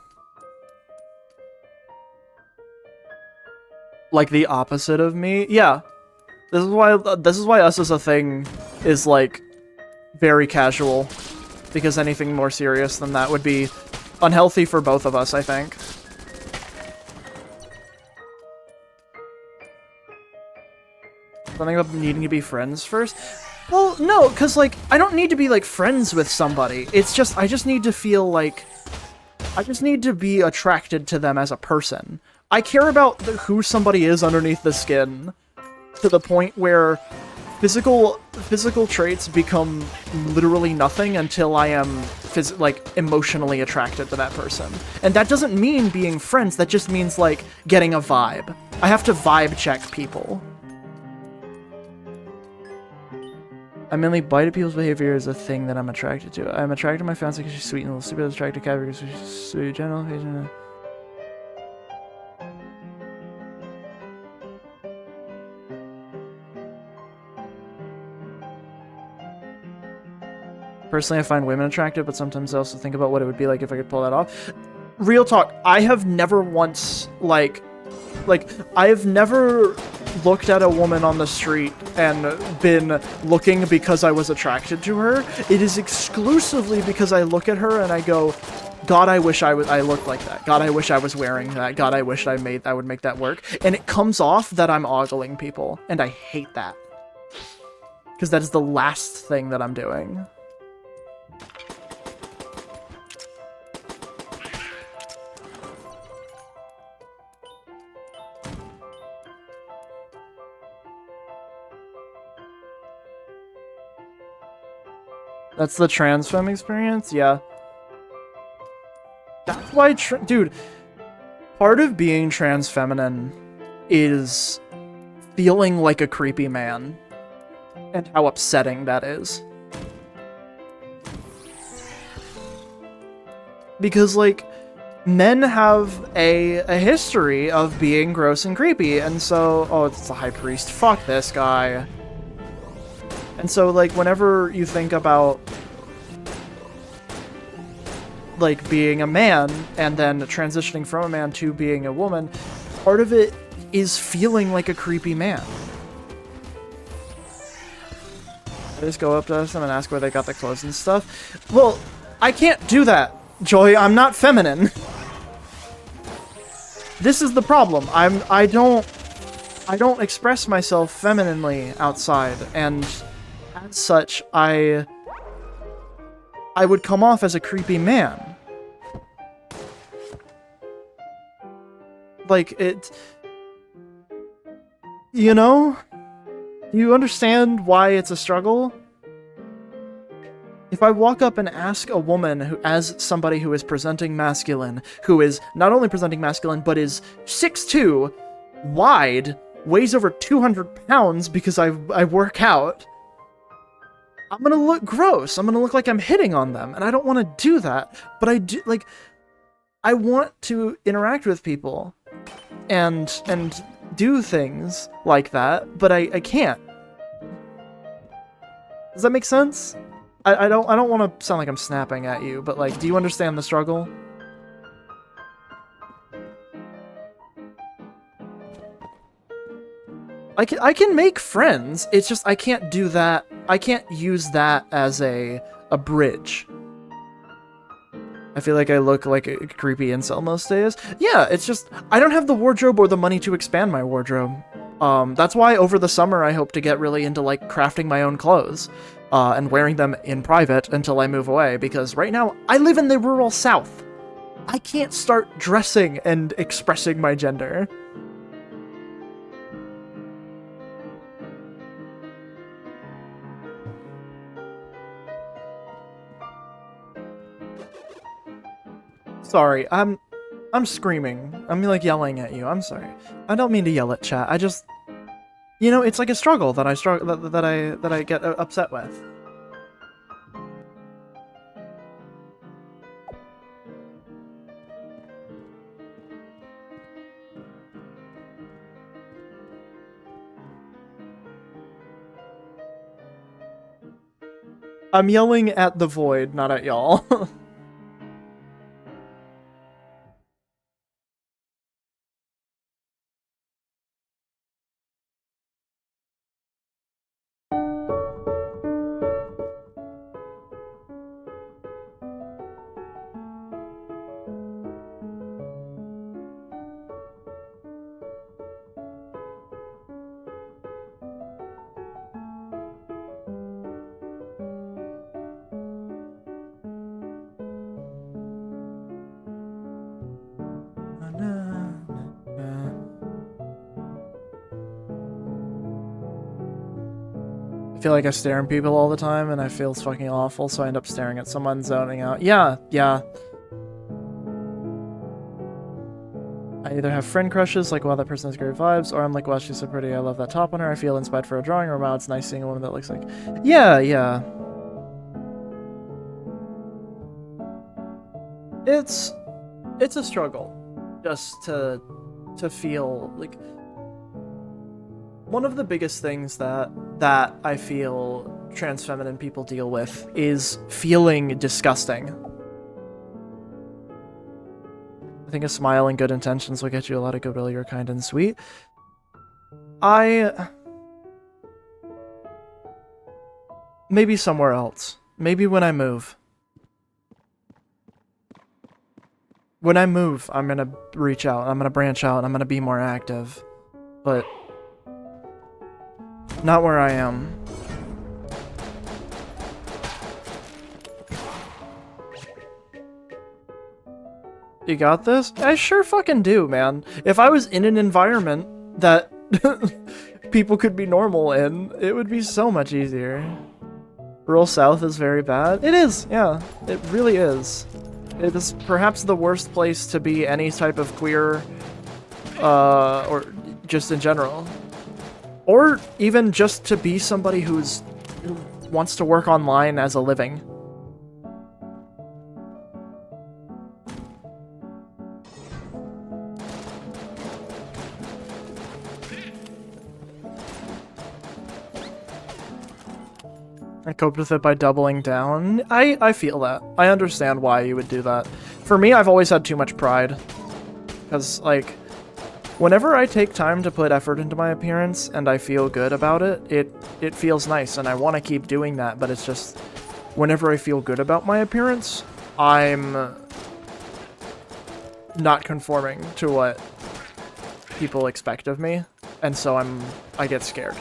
Like, the opposite of me? Yeah. This is why us as a thing is, like, very casual. Because anything more serious than that would be unhealthy for both of us, I think. Something about needing to be friends first? Well, no, because, like, I don't need to be, like, friends with somebody. It's just, I just need to feel like... I just need to be attracted to them as a person. I care about who somebody is underneath the skin to the point where physical traits become literally nothing until I am emotionally attracted to that person. And that doesn't mean being friends, that just means, like, getting a vibe. I have to vibe check people. I mainly bite at people's behavior as a thing that I'm attracted to. I'm attracted to my fiancée because she's sweet and a little stupid. Attracted to Kat because she's sweet, gentle, patient. Personally, I find women attractive, but sometimes I also think about what it would be like if I could pull that off. Real talk, I have never once, I've never looked at a woman on the street and been looking because I was attracted to her. It is exclusively because I look at her and I go, God, I wish I looked like that. God, I wish I was wearing that. God, I wish I would make that work. And it comes off that I'm ogling people, and I hate that. Because that is the last thing that I'm doing. That's the trans femme experience? Yeah. That's why, dude, part of being trans feminine is feeling like a creepy man. And how upsetting that is. Because, like, men have a history of being gross and creepy, and so... Oh, it's the High Priest. Fuck this guy. And so, like, whenever you think about, like, being a man, and then transitioning from a man to being a woman, part of it is feeling like a creepy man. I just go up to them and ask where they got the clothes and stuff. Well, I can't do that, Joy. I'm not feminine. This is the problem. I don't... I don't express myself femininely outside, and as such, I would come off as a creepy man. Like, you know? Do you understand why it's a struggle? If I walk up and ask a woman who, as somebody who is presenting masculine, who is not only presenting masculine, but is 6'2", wide, weighs over 200 pounds because I work out, I'm gonna look gross. I'm gonna look like I'm hitting on them, and I don't want to do that. But I do, like, I want to interact with people and do things like that, but I can't. Does that make sense? I don't want to sound like I'm snapping at you, but like, do you understand the struggle? I can make friends. It's just I can't do that. I can't use that as a bridge. I feel like I look like a creepy incel most days. Yeah, it's just I don't have the wardrobe or the money to expand my wardrobe. That's why over the summer I hope to get really into like crafting my own clothes and wearing them in private until I move away, because right now I live in the rural South. I can't start dressing and expressing my gender. Sorry, I'm screaming. I'm like yelling at you. I'm sorry. I don't mean to yell at chat. I just, you know, it's like a struggle that I get upset with. I'm yelling at the void, not at y'all. I feel like I stare at people all the time, and I feel it's fucking awful, so I end up staring at someone, zoning out. Yeah. I either have friend crushes, like, wow, that person has great vibes, or I'm like, wow, she's so pretty, I love that top on her, I feel inspired for a drawing, or wow, it's nice seeing a woman that looks like... Yeah. It's a struggle, just to feel, like... One of the biggest things that I feel trans feminine people deal with is feeling disgusting. I think a smile and good intentions will get you a lot of goodwill. You're kind and sweet. Maybe somewhere else. Maybe when I move. When I move, I'm gonna reach out, I'm gonna branch out, I'm gonna be more active. But... not where I am. You got this? I sure fucking do, man. If I was in an environment that people could be normal in, it would be so much easier. Rural South is very bad. It is, yeah. It really is. It is perhaps the worst place to be any type of queer, or just in general. Or even just to be somebody who wants to work online as a living. I coped with it by doubling down. I feel that. I understand why you would do that. For me, I've always had too much pride. Because, like, whenever I take time to put effort into my appearance and I feel good about it, it feels nice, and I want to keep doing that, but it's just, whenever I feel good about my appearance, I'm not conforming to what people expect of me. and so I get scared.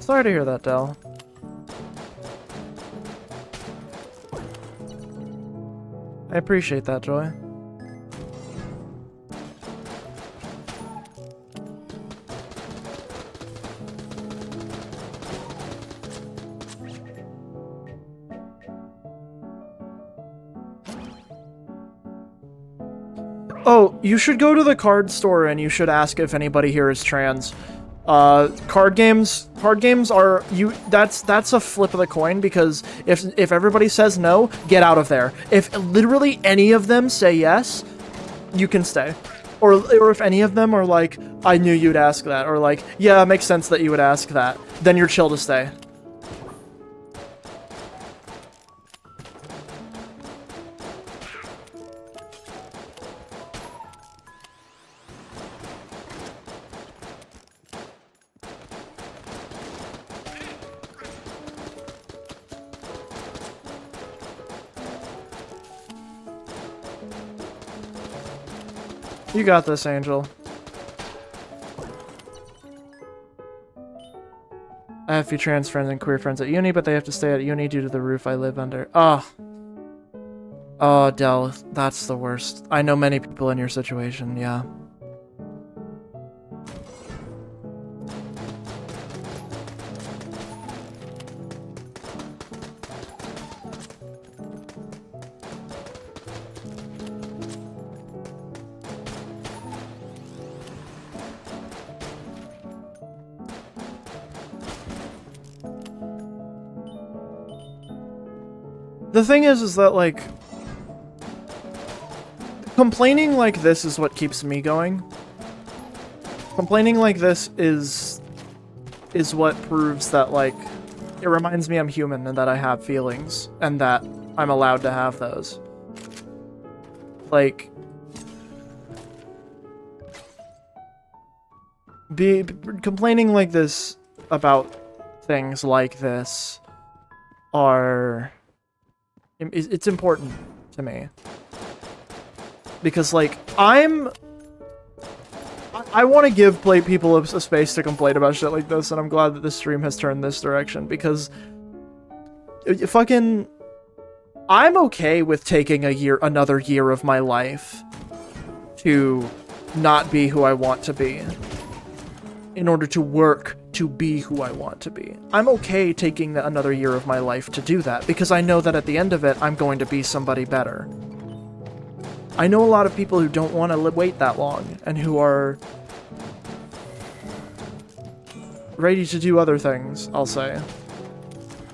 Sorry to hear that, Del. I appreciate that, Joy. Oh, you should go to the card store and you should ask if anybody here is trans. Card games are that's a flip of the coin, because if everybody says no, get out of there. If literally any of them say yes, you can stay. Or if any of them are like, I knew you'd ask that, or like, yeah, it makes sense that you would ask that, then you're chill to stay. You got this, Angel. I have a few trans friends and queer friends at uni, but they have to stay at uni due to the roof I live under. Oh. Oh, Del, that's the worst. I know many people in your situation, yeah. The thing is that, like, complaining like this is what keeps me going. Complaining like this is what proves that, like, it reminds me I'm human and that I have feelings and that I'm allowed to have those. Like, complaining like this about things like this it's important to me. Because, like, I want to give people a space to complain about shit like this, and I'm glad that this stream has turned this direction, because fucking I'm okay with taking another year of my life to not be who I want to be in order to work to be who I want to be. I'm okay taking another year of my life to do that, because I know that at the end of it, I'm going to be somebody better. I know a lot of people who don't want to wait that long, and who are ready to do other things, I'll say.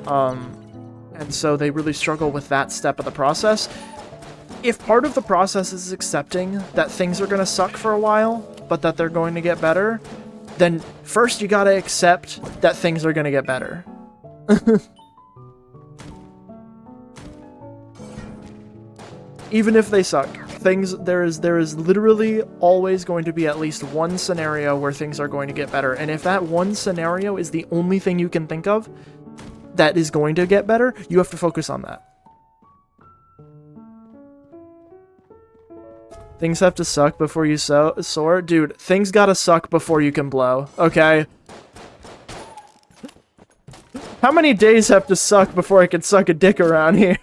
And so they really struggle with that step of the process. If part of the process is accepting that things are going to suck for a while, but that they're going to get better, then first you gotta accept that things are gonna get better. Even if they suck, there is literally always going to be at least one scenario where things are going to get better. And if that one scenario is the only thing you can think of that is going to get better, you have to focus on that. Things have to suck before you soar? Dude, things gotta suck before you can blow, okay? How many days have to suck before I can suck a dick around here?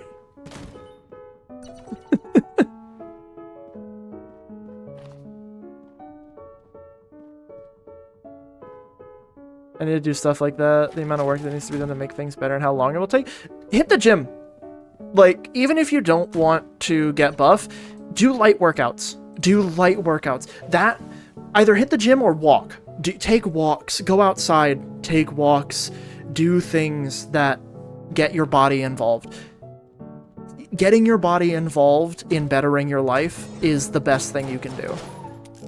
I need to do stuff like that. The amount of work that needs to be done to make things better and how long it will take. Hit the gym. Like, even if you don't want to get buff, do light workouts. Do light workouts. That, either hit the gym or walk. Take walks. Go outside. Take walks. Do things that get your body involved. Getting your body involved in bettering your life is the best thing you can do.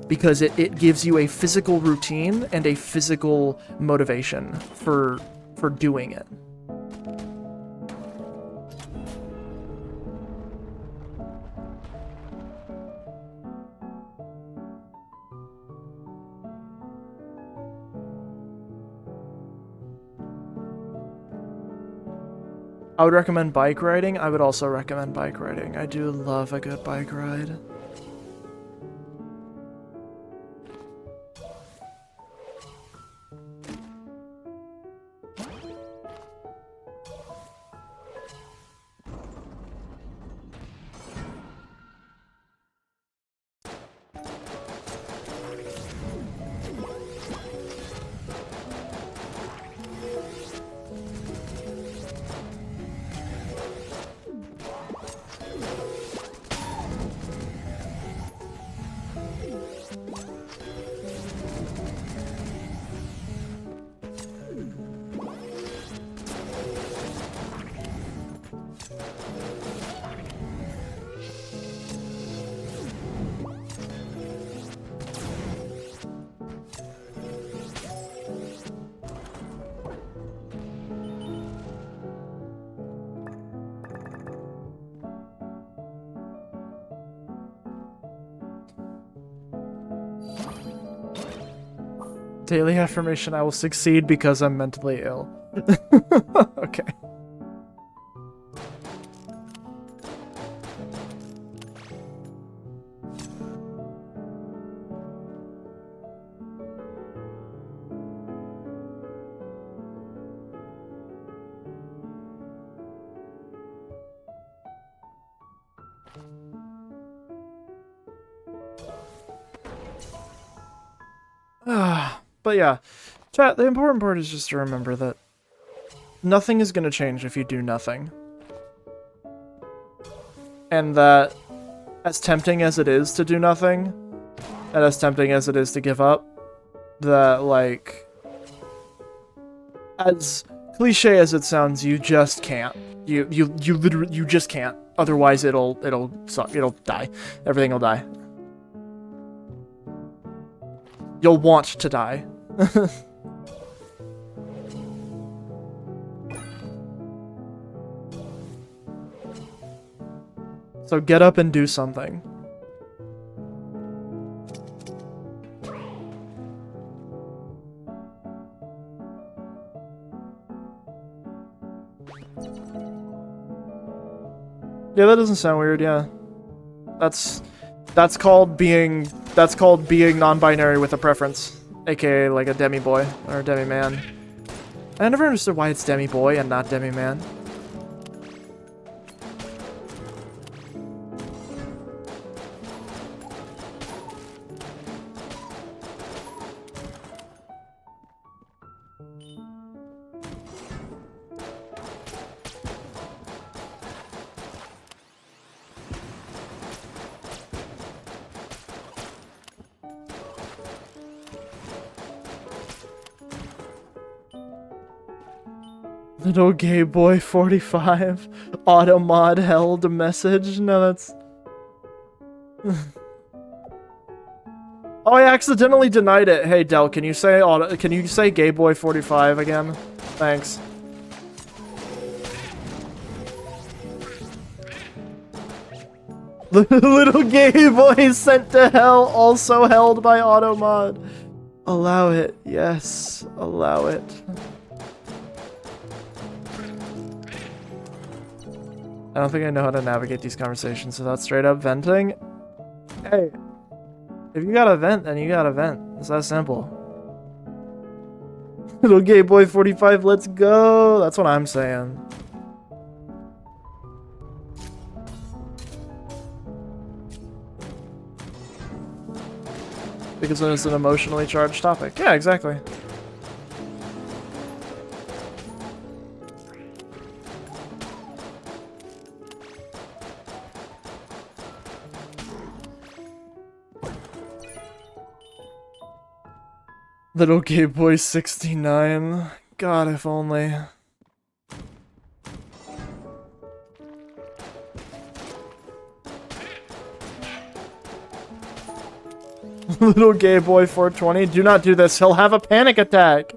Because it gives you a physical routine and a physical motivation for doing it. I would recommend bike riding. I would also recommend bike riding. I do love a good bike ride. Daily affirmation, I will succeed because I'm mentally ill. Okay. But yeah, chat, the important part is just to remember that nothing is going to change if you do nothing. And that as tempting as it is to do nothing, and as tempting as it is to give up, that, like, as cliche as it sounds, you just can't. You literally, you just can't. Otherwise it'll die. Everything will die. You'll want to die. So get up and do something. Yeah, that doesn't sound weird, yeah. That's called being non-binary with a preference, aka like a demi-boy or a demi-man. I never understood why it's demi-boy and not demi-man. Little gay boy 45 automod held a message. No, that's oh, I accidentally denied it. Hey Del, can you say gay boy 45 again? Thanks. Little gay boy sent to hell, also held by automod. Allow it. Yes, allow it. I don't think I know how to navigate these conversations without straight up venting. Hey, if you gotta vent, then you gotta vent. It's that simple. Little gay boy 45, let's go. That's what I'm saying. Because it's an emotionally charged topic. Yeah, exactly. Little gay boy 69. God, if only. Little gay boy 420. Do not do this. He'll have a panic attack.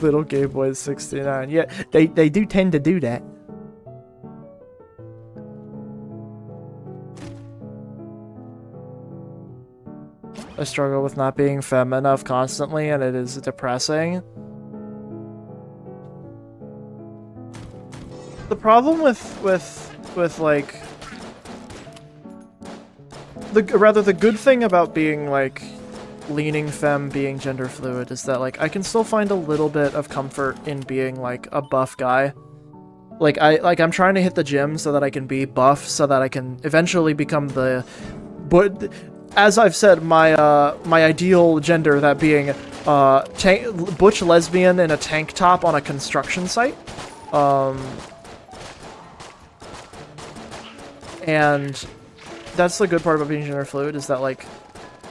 Little gay boy 69. Yeah, they do tend to do that. I struggle with not being femme enough constantly, and it is depressing. The problem with like the good thing about being like leaning femme, being gender fluid, is that like I can still find a little bit of comfort in being like a buff guy. Like I'm trying to hit the gym so that I can be buff, so that I can eventually become the. But as I've said, my my ideal gender, that being butch lesbian in a tank top on a construction site. And that's the good part about being gender fluid, is that like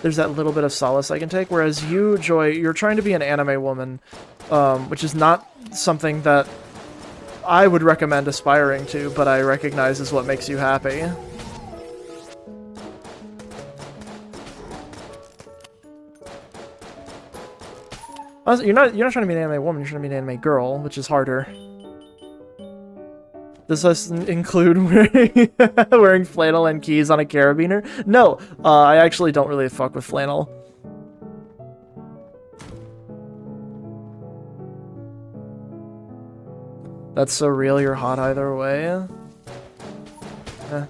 there's that little bit of solace I can take. Whereas you, Joy, you're trying to be an anime woman, which is not something that I would recommend aspiring to, but I recognize is what makes you happy. You're not trying to be an anime woman, you're trying to be an anime girl, which is harder. Does this include wearing flannel and keys on a carabiner? No, I actually don't really fuck with flannel. That's so real, you're hot either way. Eh.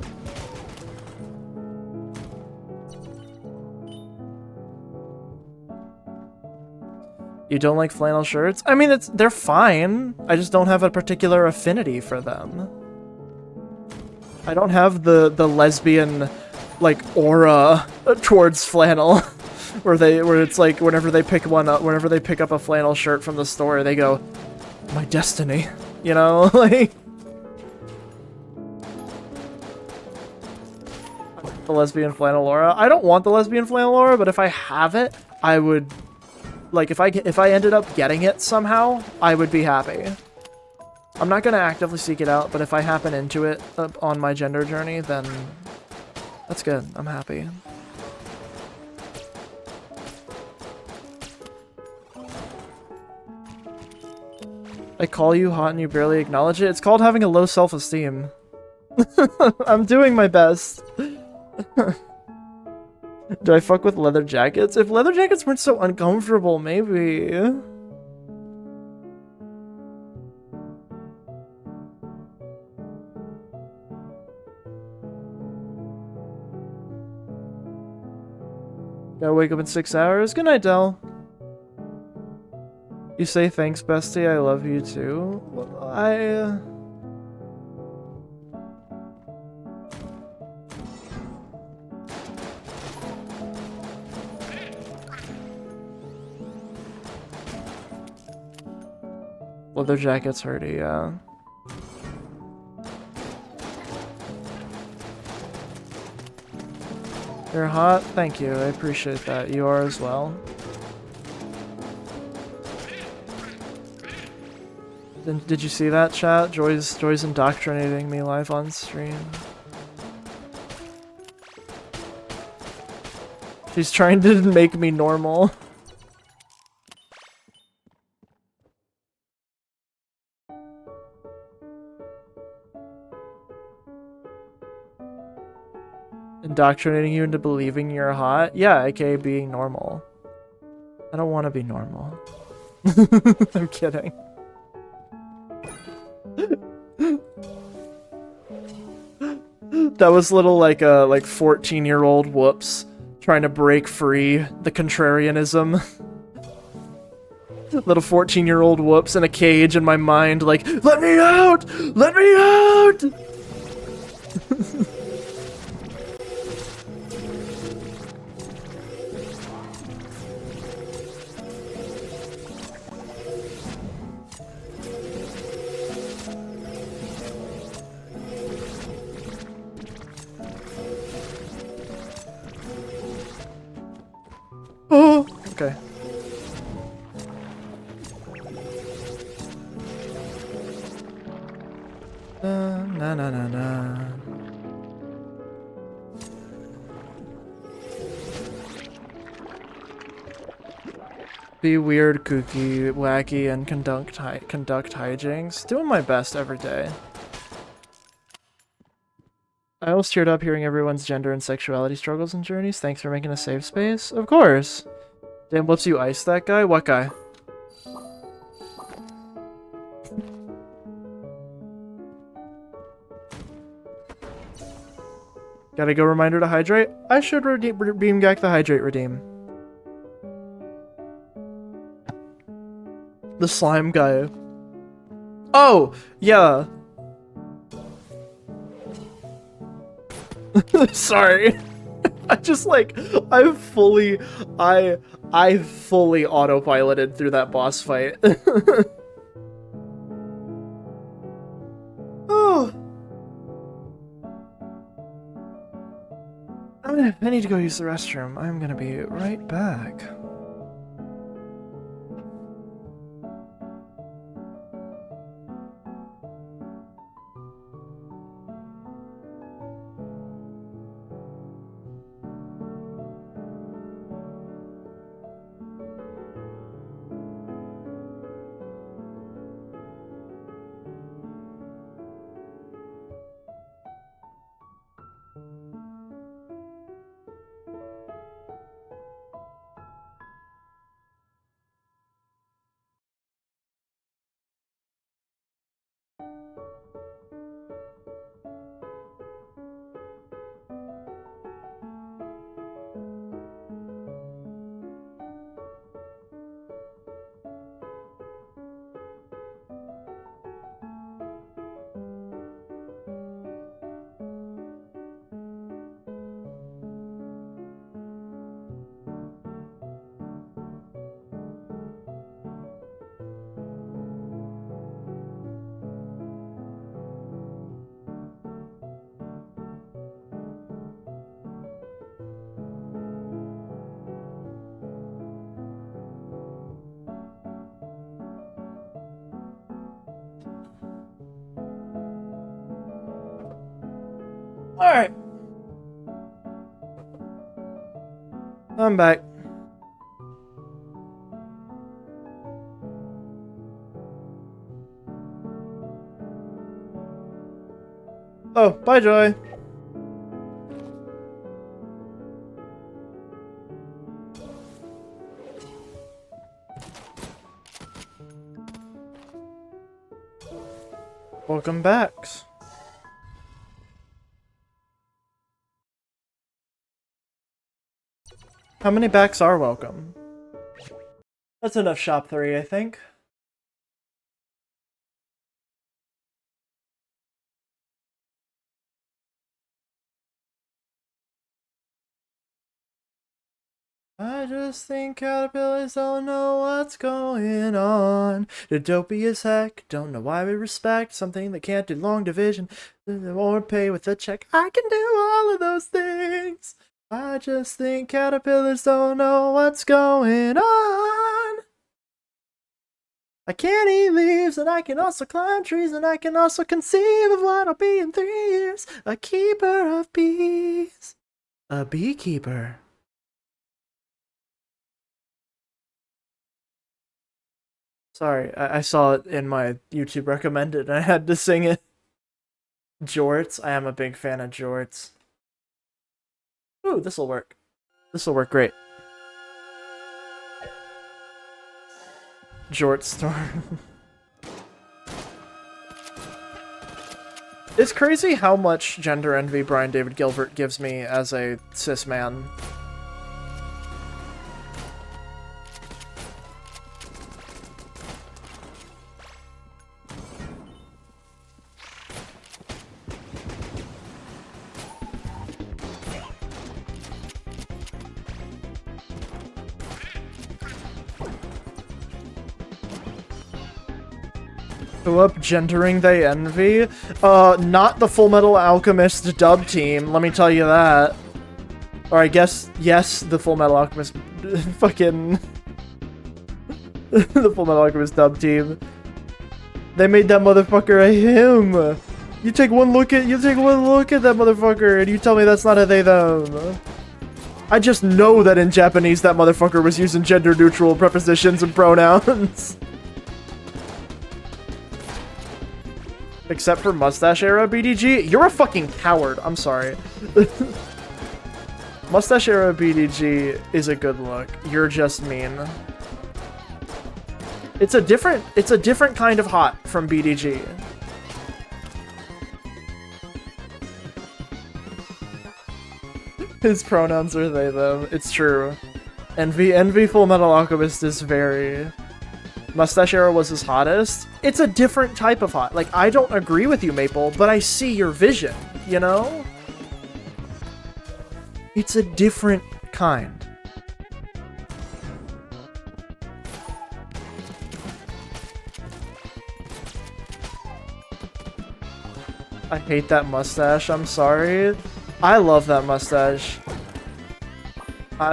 You don't like flannel shirts? I mean, they're fine. I just don't have a particular affinity for them. I don't have the lesbian like aura towards flannel, where it's like whenever they pick one up, whenever they pick up a flannel shirt from the store, they go, "My destiny," you know, like the lesbian flannel aura. I don't want the lesbian flannel aura, but if I have it, I would. Like, if I ended up getting it somehow, I would be happy. I'm not gonna actively seek it out, but if I happen into it on my gender journey, then that's good. I'm happy. I call you hot and you barely acknowledge it. It's called having a low self-esteem. I'm doing my best. Do I fuck with leather jackets? If leather jackets weren't so uncomfortable, maybe. Gotta wake up in 6 hours. Good night, Del. You say thanks, bestie. I love you too. Leather jacket's hurty, yeah. You're hot? Thank you, I appreciate that. You are as well. Did you see that, chat? Joy's indoctrinating me live on stream. She's trying to make me normal. Indoctrinating you into believing you're hot? Yeah, aka being normal. I don't want to be normal. I'm kidding. That was little like 14-year-old whoops trying to break free the contrarianism. Little 14-year-old whoops in a cage in my mind, like, let me out! Let me out! Oh, okay. Na na na na. Be weird, kooky, wacky, and conduct hijinks. Doing my best every day. I almost teared up hearing everyone's gender and sexuality struggles and journeys. Thanks for making a safe space. Of course. Damn, whoops, you iced that guy? What guy? Gotta go reminder to hydrate? I should beam Gak the hydrate redeem. The slime guy. Oh! Yeah. Sorry. I just like I fully autopiloted through that boss fight. Oh. I need to go use the restroom. I'm gonna be right back. Alright. I'm back. Oh, bye, Joy. Welcome back. How many backs are welcome? That's enough shop 3, I think. I just think caterpillars don't know what's going on. They're dopey as heck, don't know why we respect something that can't do long division or pay with a check. I can do all of those things. I just think caterpillars don't know what's going on. I can eat leaves, and I can also climb trees, and I can also conceive of what I'll be in 3 years. A keeper of bees. A beekeeper. Sorry, I saw it in my YouTube recommended, and I had to sing it. Jorts. I am a big fan of jorts. Ooh, this'll work. This'll work great. Jort Storm. It's crazy how much gender envy Brian David Gilbert gives me as a cis man. Who up gendering they envy? Not the Full Metal Alchemist dub team, let me tell you that. Or I guess, yes, the Full Metal Alchemist fucking... the Full Metal Alchemist dub team. They made that motherfucker a him! You take one look at that motherfucker and you tell me that's not a they them. I just know that in Japanese that motherfucker was using gender neutral prepositions and pronouns. Except for mustache era BDG? You're a fucking coward. I'm sorry. Mustache era BDG is a good look. You're just mean. It's a different kind of hot from BDG. His pronouns are they, them. It's true. Envy Full Metal Alchemist is very... Mustache era was his hottest. It's a different type of hot. Like, I don't agree with you, Maple, but I see your vision, you know? It's a different kind. I hate that mustache, I'm sorry. I love that mustache. I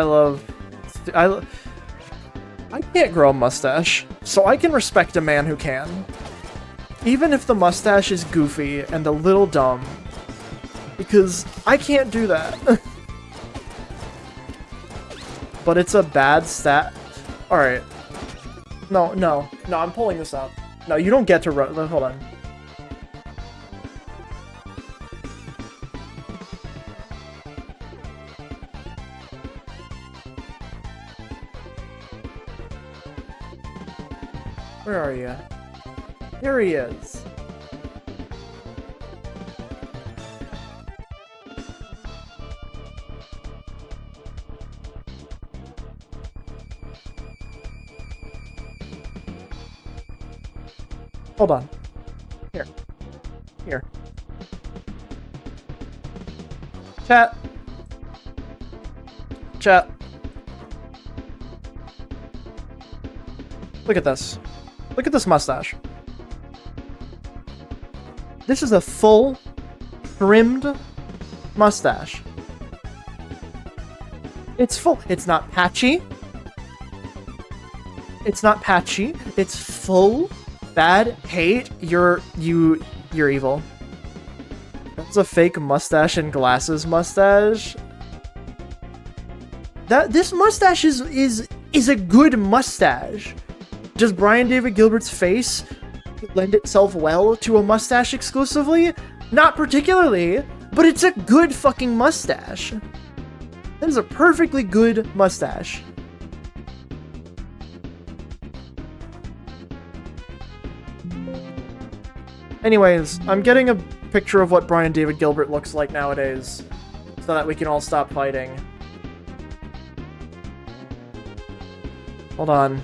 can't grow a mustache, so I can respect a man who can. Even if the mustache is goofy and a little dumb. Because I can't do that. But it's a bad stat. Alright. No, I'm pulling this up. No, you don't get to run. Hold on. Where are you? Here he is. Hold on. Here. Here. Chat. Chat. Look at this. Look at this mustache. This is a full, trimmed mustache. It's full. It's not patchy. It's not patchy. It's full. Bad. Hate. You're evil. That's a fake mustache and glasses mustache. This mustache is a good mustache. Does Brian David Gilbert's face lend itself well to a mustache exclusively? Not particularly, but it's a good fucking mustache. That is a perfectly good mustache. Anyways, I'm getting a picture of what Brian David Gilbert looks like nowadays, so that we can all stop fighting. Hold on.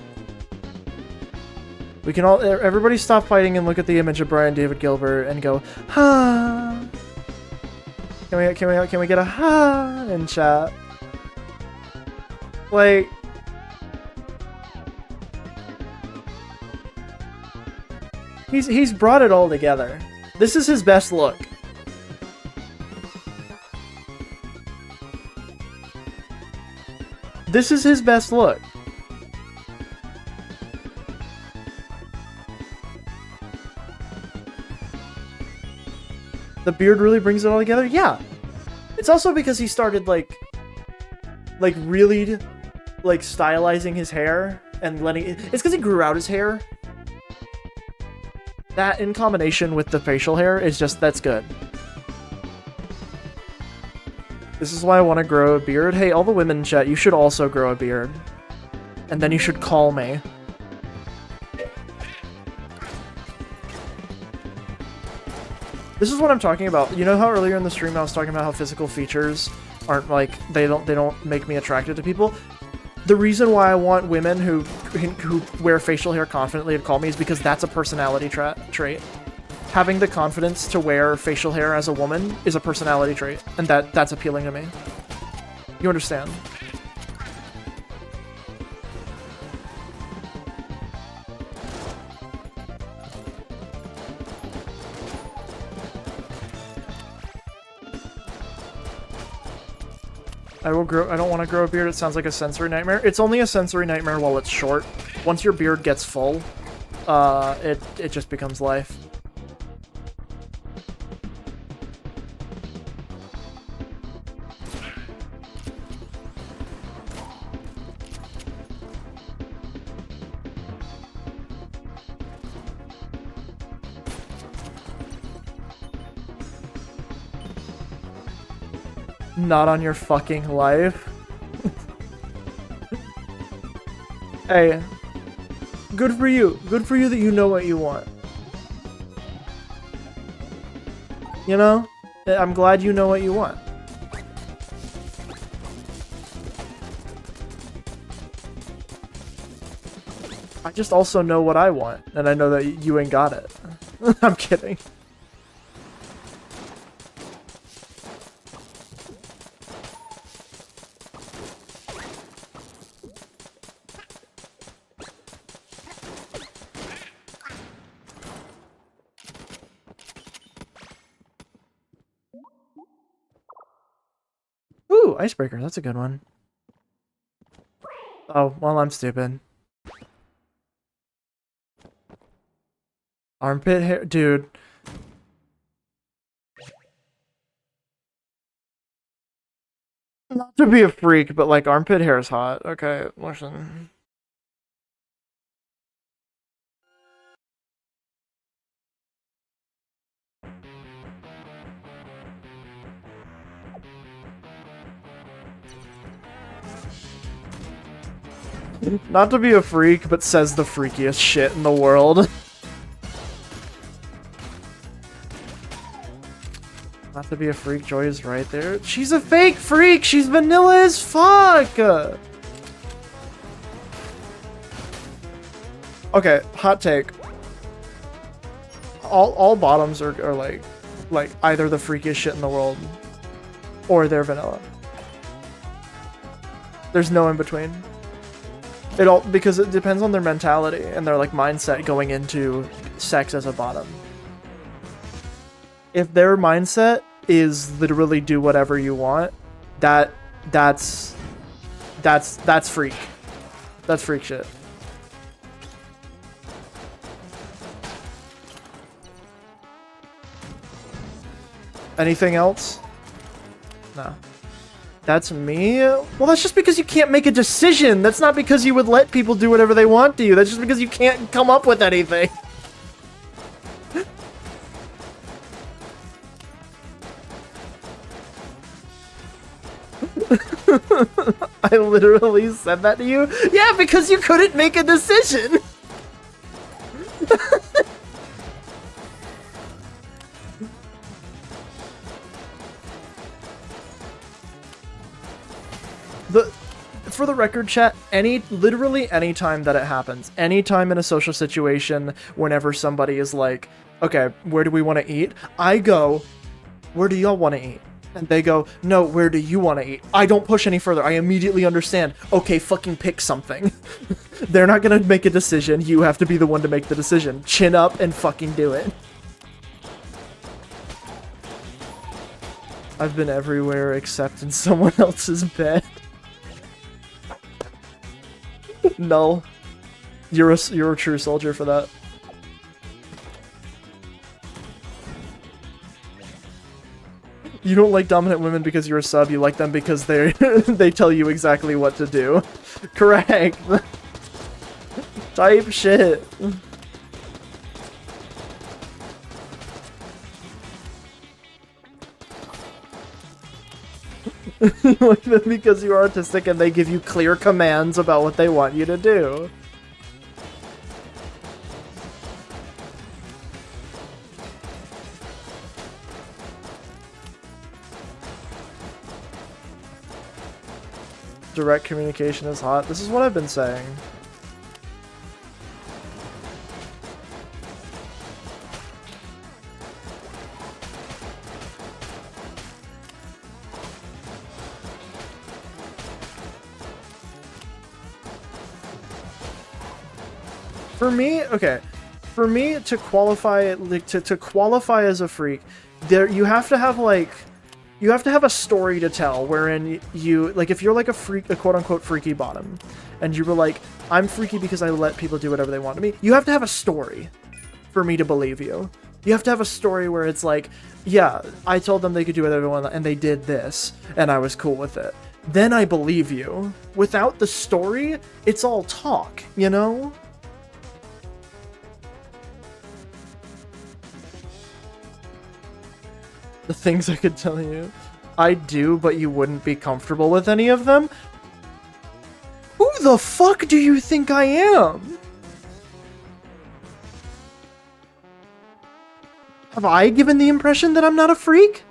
We can all, everybody stop fighting and look at the image of Brian David Gilbert and go, ha! Can we get a ha in chat? Like, he's brought it all together. This is his best look. This is his best look. The beard really brings it all together? Yeah. It's also because he started, like really, like, stylizing his hair and letting it... It's because he grew out his hair. That, in combination with the facial hair, is just... That's good. This is why I want to grow a beard. Hey, all the women in chat, you should also grow a beard. And then you should call me. This is what I'm talking about. You know how earlier in the stream I was talking about how physical features aren't, like, they don't make me attracted to people? The reason why I want women who wear facial hair confidently to call me is because that's a personality trait. Having the confidence to wear facial hair as a woman is a personality trait, and that's appealing to me. You understand? I don't want to grow a beard. It sounds like a sensory nightmare. It's only a sensory nightmare while it's short. Once your beard gets full, it just becomes life. Not on your fucking life. Hey, good for you. Good for you that you know what you want. You know? I'm glad you know what you want. I just also know what I want, and I know that you ain't got it. I'm kidding. Ooh, icebreaker. That's a good one. Oh, well, I'm stupid. Armpit hair, dude. Not to be a freak, but like armpit hair is hot. Okay, listen. Not to be a freak, but says the freakiest shit in the world. Not to be a freak, Joy is right there. She's a fake freak! She's vanilla as fuck! Okay, hot take. All bottoms are like either the freakiest shit in the world or they're vanilla. There's no in between. Because it depends on their mentality and their like mindset going into sex as a bottom. If their mindset is literally do whatever you want, that's freak. That's freak shit. Anything else? No. That's me? Well, that's just because you can't make a decision. That's not because you would let people do whatever they want to you. That's just because you can't come up with anything. I literally said that to you? Yeah, because you couldn't make a decision. For the record, chat, literally any time that it happens, any time in a social situation, whenever somebody is like, okay, where do we want to eat? I go, where do y'all want to eat? And they go, no, where do you want to eat? I don't push any further. I immediately understand. Okay, fucking pick something. They're not gonna make a decision. You have to be the one to make the decision. Chin up and fucking do it. I've been everywhere except in someone else's bed. No. You're a true soldier for that. You don't like dominant women because you're a sub, you like them because they tell you exactly what to do. Correct. Type shit. You like them because you're artistic and they give you clear commands about what they want you to do. Direct communication is hot. This is what I've been saying. For me, okay. For me to qualify, like to qualify as a freak, you have to have like. You have to have a story to tell wherein you, like, if you're like a freak, a quote-unquote freaky bottom, and you were like, I'm freaky because I let people do whatever they want to me, you have to have a story for me to believe you. You have to have a story where it's like, yeah, I told them they could do whatever they want, and they did this, and I was cool with it. Then I believe you. Without the story, it's all talk, you know? The things I could tell you. I do, but you wouldn't be comfortable with any of them? Who the fuck do you think I am? Have I given the impression that I'm not a freak?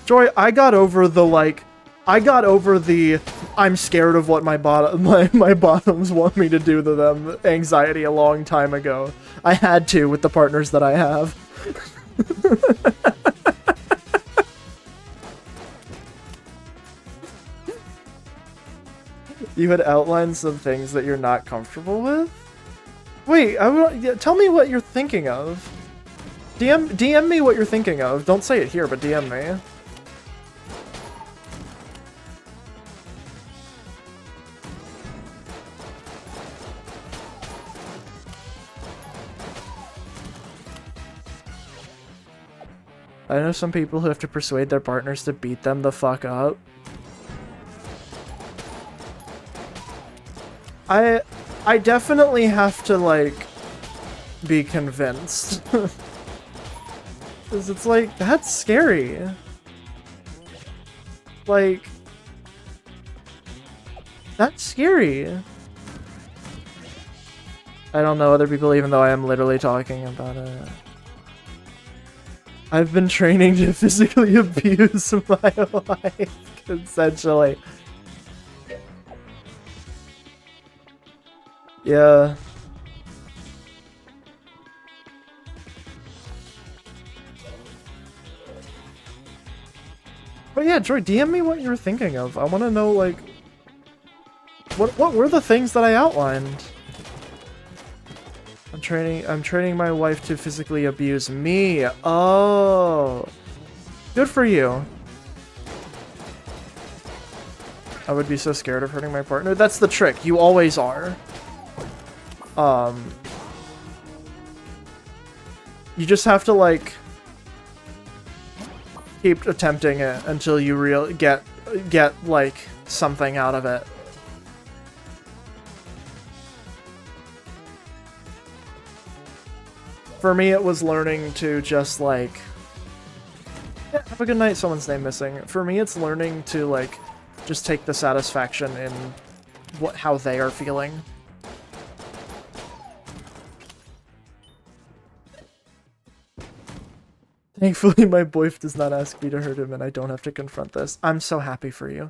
Joy, I got over the, I'm scared of what my bottoms want me to do to them anxiety a long time ago. I had to with the partners that I have. You had outlined some things that you're not comfortable with? Wait, tell me what you're thinking of. DM me what you're thinking of. Don't say it here, but DM me. I know some people who have to persuade their partners to beat them the fuck up. I definitely have to, like, be convinced. Because it's like, that's scary. Like, that's scary. I don't know other people, even though I am literally talking about it. I've been training to physically abuse my wife consensually. Yeah. But yeah, Joy, DM me what you're thinking of. I want to know, like, what were the things that I outlined? I'm training my wife to physically abuse me. Oh. Good for you. I would be so scared of hurting my partner. That's the trick. You always are. You just have to, like, keep attempting it until you get like something out of it. For me, it was learning to just, like, yeah, have a good night, someone's name missing. For me, it's learning to, like, just take the satisfaction in how they are feeling. Thankfully, my boyf does not ask me to hurt him, and I don't have to confront this. I'm so happy for you.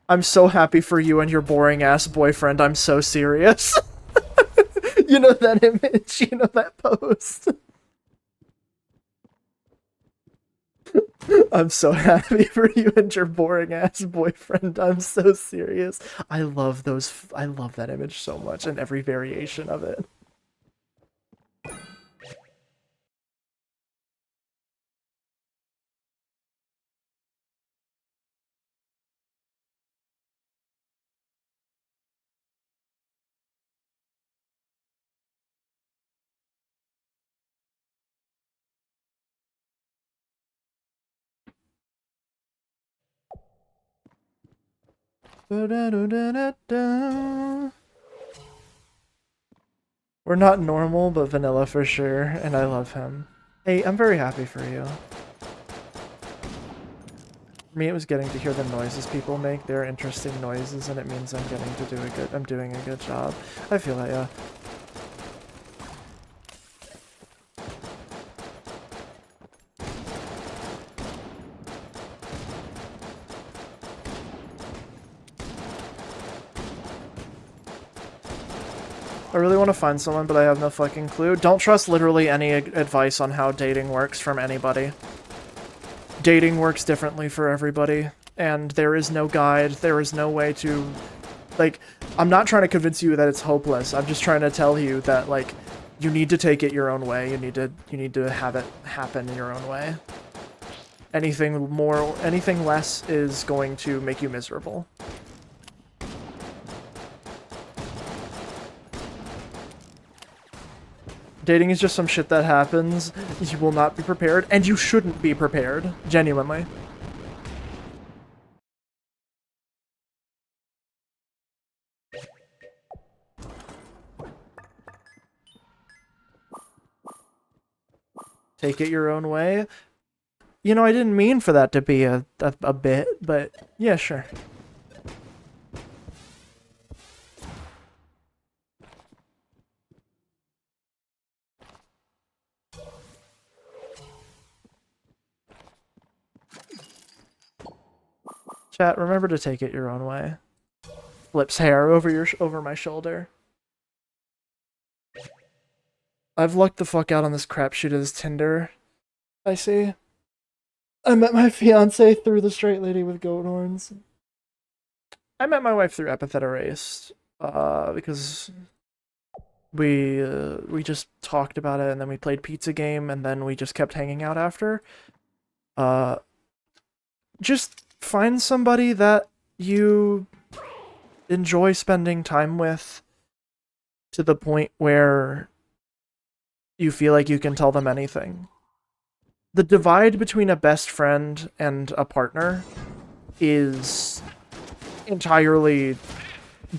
I'm so happy for you and your boring-ass boyfriend. I'm so serious. You know that image? You know that post? I'm so happy for you and your boring-ass boyfriend. I'm so serious. I love that image so much, and every variation of it. We're not normal, but vanilla for sure, and I love him. Hey, I'm very happy for you. For me, it was getting to hear the noises people make. They're interesting noises, and it means I'm doing a good job. I feel that, yeah. I really want to find someone, but I have no fucking clue. Don't trust literally any advice on how dating works from anybody. Dating works differently for everybody, and there is no guide. There is no way to, like, I'm not trying to convince you that it's hopeless. I'm just trying to tell you that, like, you need to take it your own way. You need to have it happen in your own way. Anything less is going to make you miserable. Dating is just some shit that happens. You will not be prepared, and you shouldn't be prepared. Genuinely. take it your own way. You know, I didn't mean for that to be a bit, but yeah, sure. Chat, remember to take it your own way. Flips hair over my shoulder. I've lucked the fuck out on this crapshoot as Tinder. I see. I met my fiance through the straight lady with goat horns. I met my wife through Epithet Erased, because we just talked about it, and then we played pizza game, and then we just kept hanging out after. Just find somebody that you enjoy spending time with to the point where you feel like you can tell them anything. The divide between a best friend and a partner is entirely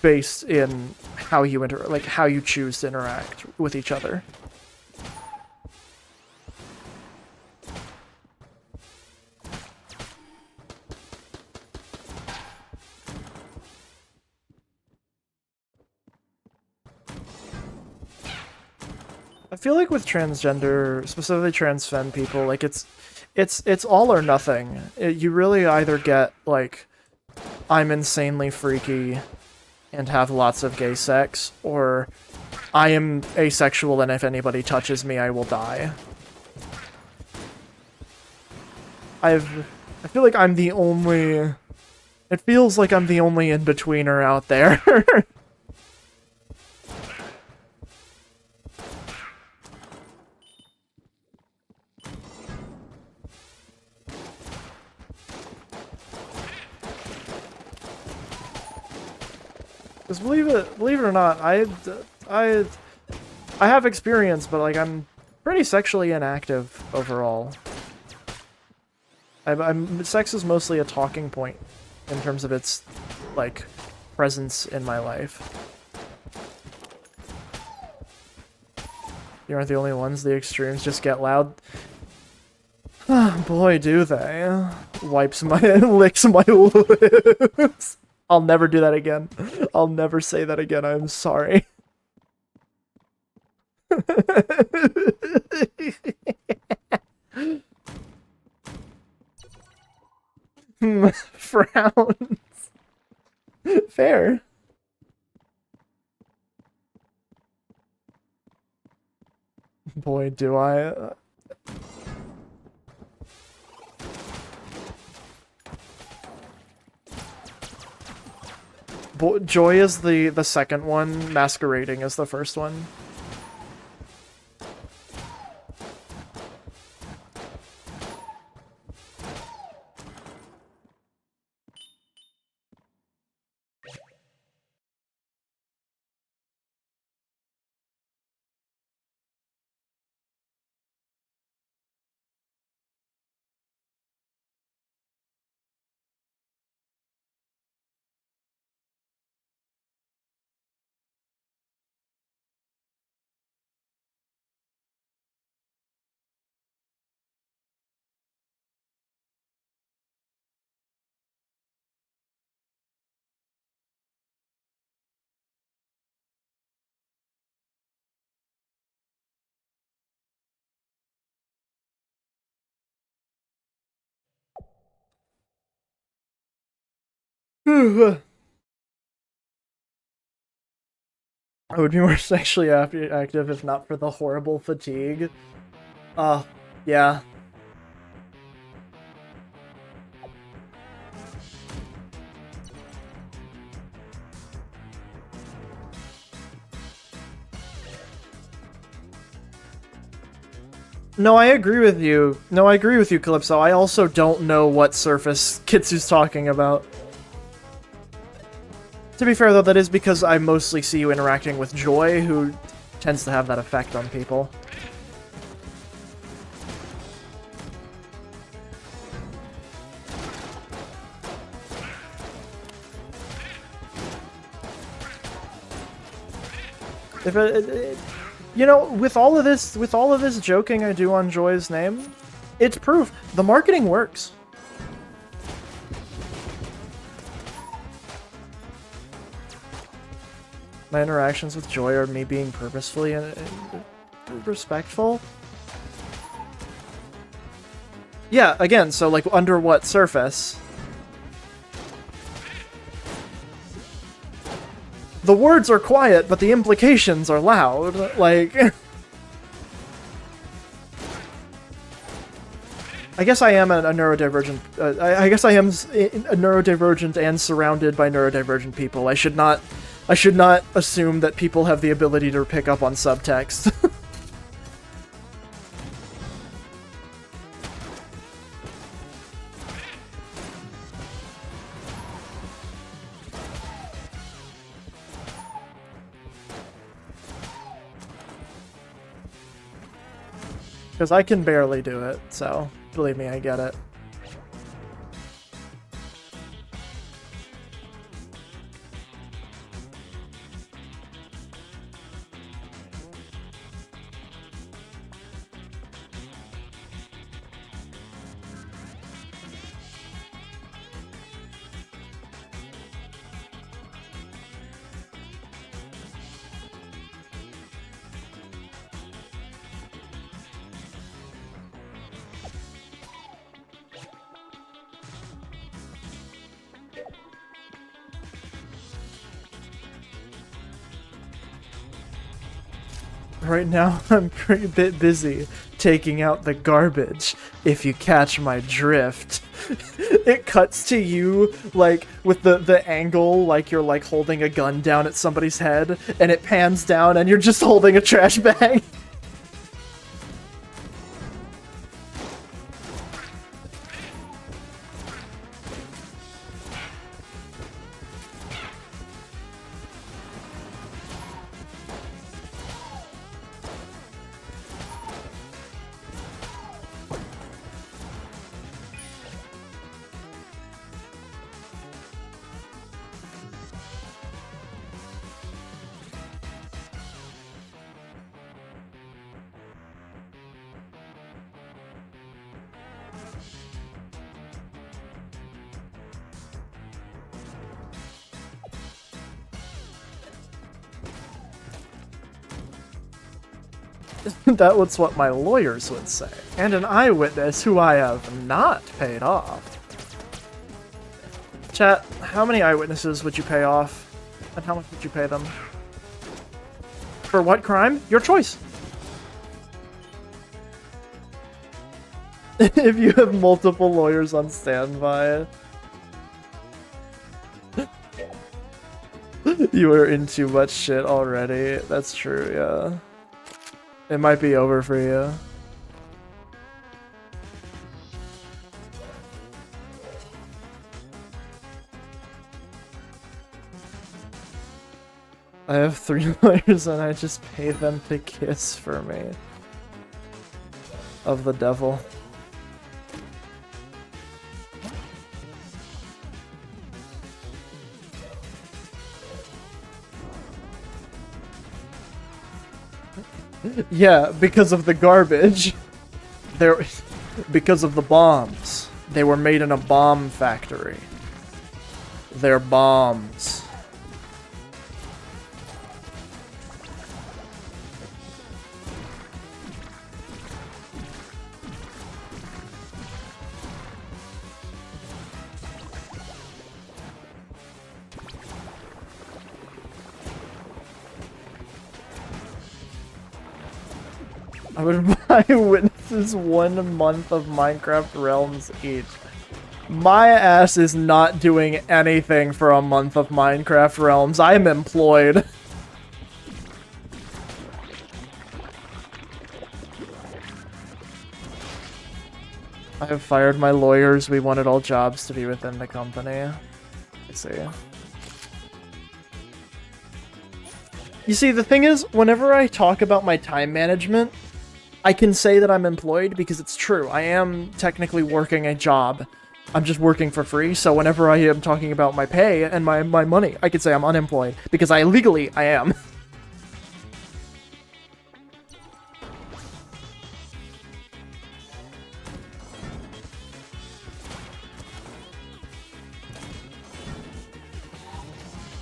based in how you how you choose to interact with each other. I feel like with transgender, specifically trans femme people, like it's all or nothing. You really either get like, I'm insanely freaky and have lots of gay sex, or I am asexual and if anybody touches me, I will die. I feel like I'm the only... It feels like I'm the only in-betweener out there. Because believe it or not, I have experience, but like I'm pretty sexually inactive overall. Sex is mostly a talking point in terms of its like presence in my life. You aren't the only ones. The extremes just get loud. Boy, do they. Licks my lips. I'll never do that again. I'll never say that again. I'm sorry. Frowns. Fair. Boy, do I. Joy is the second one, Masquerading is the first one. I would be more sexually active if not for the horrible fatigue. Yeah. No, I agree with you. No, I agree with you, Calypso. I also don't know what surface Kitsu's talking about. To be fair, though, that is because I mostly see you interacting with Joy, who tends to have that effect on people. If You know, with all of this joking I do on Joy's name, it's proof the marketing works. My interactions with Joy are me being purposefully and respectful. Yeah, again, so like under what surface? The words are quiet, but the implications are loud. Like, I guess I am a neurodivergent. I guess I am a neurodivergent and surrounded by neurodivergent people. I should not assume that people have the ability to pick up on subtext. Because I can barely do it, so believe me, I get it. Right now, I'm pretty bit busy taking out the garbage, if you catch my drift. It cuts to you, like, with the angle, like you're, like, holding a gun down at somebody's head, and it pans down, and you're just holding a trash bag. That was what my lawyers would say. And an eyewitness who I have not paid off. Chat, how many eyewitnesses would you pay off? And how much would you pay them? For what crime? Your choice. If you have multiple lawyers on standby. You are in too much shit already. That's true, yeah. It might be over for you. I have 3 lawyers and I just pay them to kiss for me. Of the devil. Yeah, because of the garbage. Because of the bombs. They were made in a bomb factory. They're bombs. I would buy witnesses 1 month of Minecraft Realms each. My ass is not doing anything for a month of Minecraft Realms. I am employed. I have fired my lawyers. We wanted all jobs to be within the company. Let's see. You see, the thing is, whenever I talk about my time management, I can say that I'm employed because it's true. I am technically working a job. I'm just working for free, so whenever I am talking about my pay and my money, I could say I'm unemployed because I am.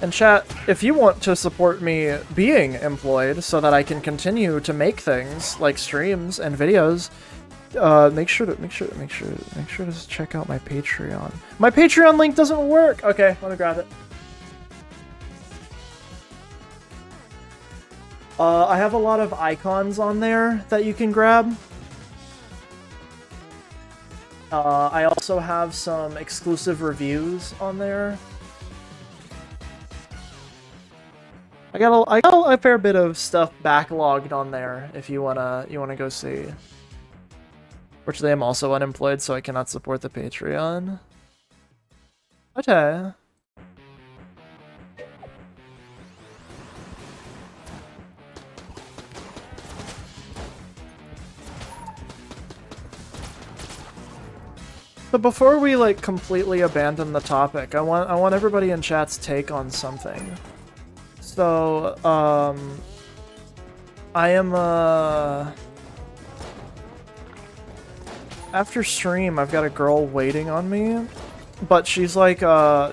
And chat, if you want to support me being employed so that I can continue to make things like streams and videos, make sure to check out my Patreon. My Patreon link doesn't work. Okay, let me grab it. I have a lot of icons on there that you can grab. I also have some exclusive reviews on there. I got a fair bit of stuff backlogged on there if you wanna go see. Fortunately, I'm also unemployed, so I cannot support the Patreon. Okay. But before we like completely abandon the topic, I want everybody in chat's take on something. So, I am after stream, I've got a girl waiting on me, but she's like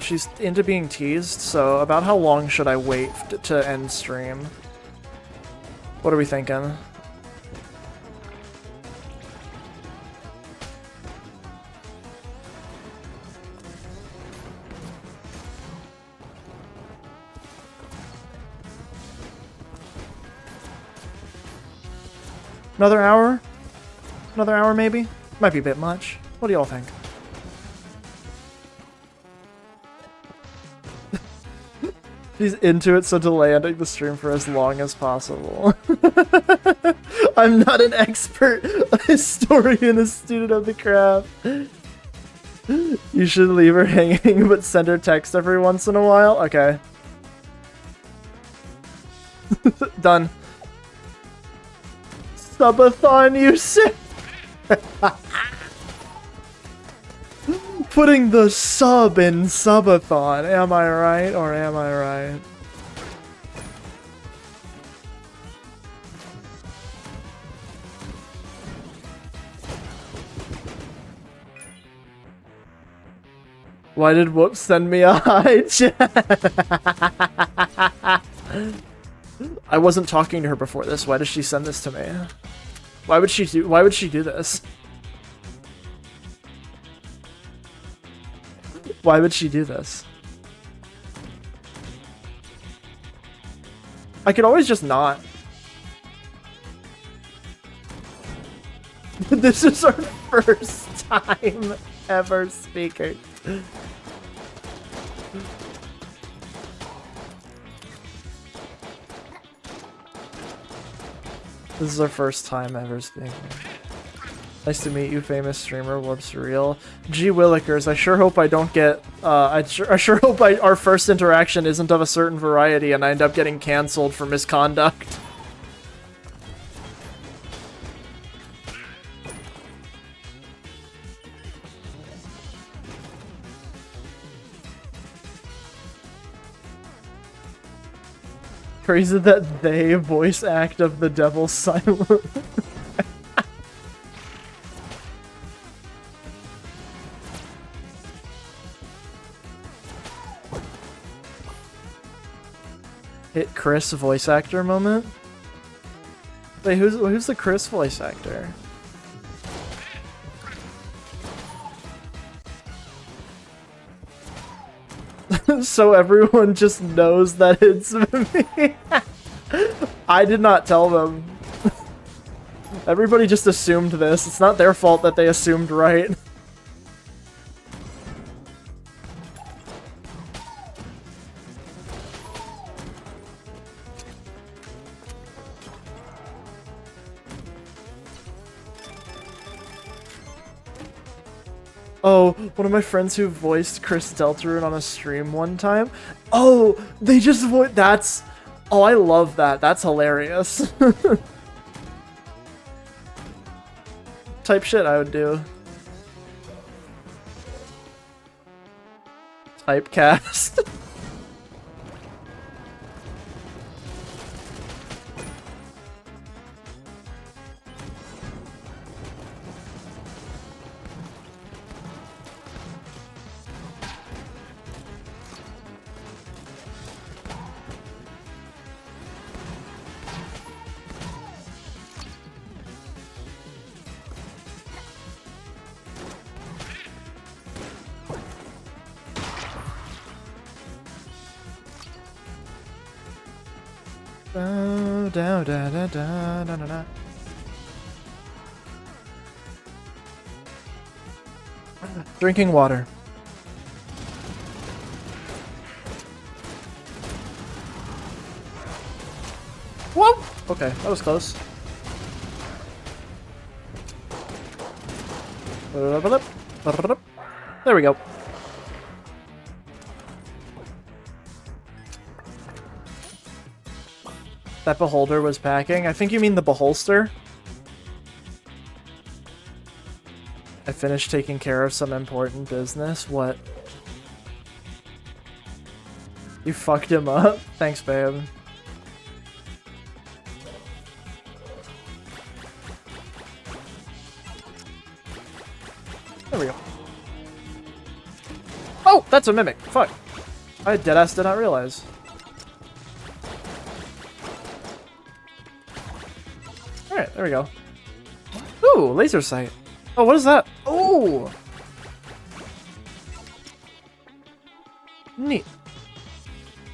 she's into being teased. So, about how long should I wait to end stream? What are we thinking? Another hour? Another hour, maybe? Might be a bit much. What do y'all think? She's into it, so delay ending the stream for as long as possible. I'm not an expert, a historian, a student of the craft. You should leave her hanging, but send her text every once in a while? Okay. Done. Subathon, you say? Putting the sub in subathon. Am I right or am I right? Why did Whoops send me a hi chat? I wasn't talking to her before this. Why does she send this to me? Why would she do this? Why would she do this? I could always just not. This is our first time ever speaking. This is our first time ever speaking. Nice to meet you, famous streamer. Whoops, real. Gee Willikers, I sure hope I don't get, I sure hope our first interaction isn't of a certain variety and I end up getting cancelled for misconduct. Crazy that they voice act of the Devil's Silent. Hit Chris voice actor moment? Wait, who's the Chris voice actor? So everyone just knows that it's me. I did not tell them. Everybody just assumed this. It's not their fault that they assumed right. Oh, one of my friends who voiced Chris Deltarune on a stream one time. Oh, they just that's... Oh, I love that. That's hilarious. Type shit I would do. Typecast. Da, da, da, da, da, da, da, da. Drinking water. Whoa! Okay, that was close. There we go. That beholder was packing. I think you mean the beholster. I finished taking care of some important business. What? You fucked him up? Thanks, babe. There we go. Oh, that's a mimic. Fuck. I deadass did not realize. Alright, there we go. Ooh, laser sight. Oh, what is that? Ooh! Neat.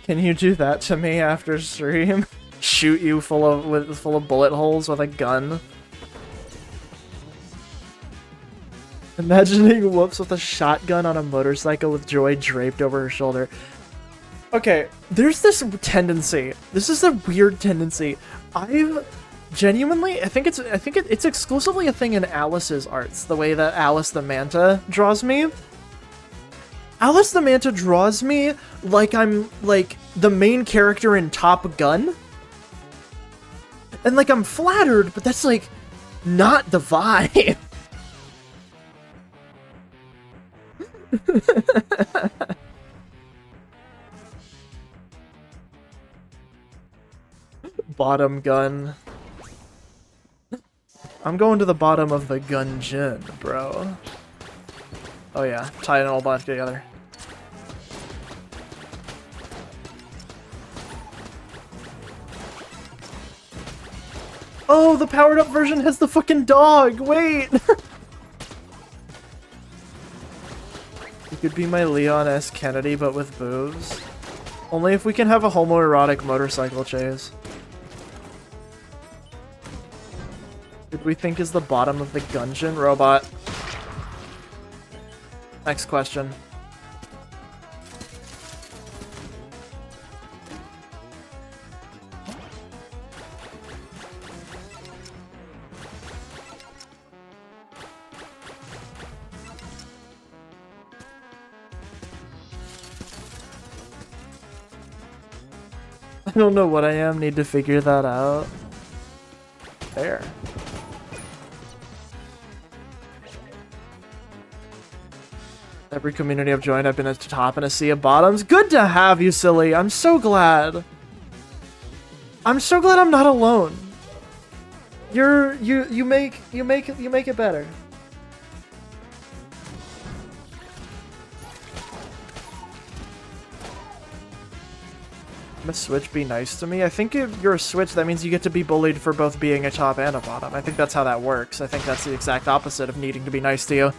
Can you do that to me after stream? Shoot you full of bullet holes with a gun? Imagining Whoops with a shotgun on a motorcycle with Joy draped over her shoulder. Okay, there's this tendency. This is a weird tendency. I've genuinely, I think it's exclusively a thing in Alice's arts, the way that Alice the Manta draws me. Alice the Manta draws me like I'm like the main character in Top Gun. And like I'm flattered, but that's like not the vibe. Bottom gun. I'm going to the bottom of the gungeon, bro. Oh yeah, tie it all back together. Oh, the powered up version has the fucking dog! Wait! You could be my Leon S. Kennedy, but with boobs. Only if we can have a homoerotic motorcycle chase. What we think is the bottom of the gungeon robot? Next question. I don't know what I am, need to figure that out. There. Every community I've joined, I've been at the top in a sea of bottoms. Good to have you, silly. I'm so glad. I'm so glad I'm not alone. You make it better. Must Switch be nice to me? I think if you're a Switch, that means you get to be bullied for both being a top and a bottom. I think that's how that works. I think that's the exact opposite of needing to be nice to you.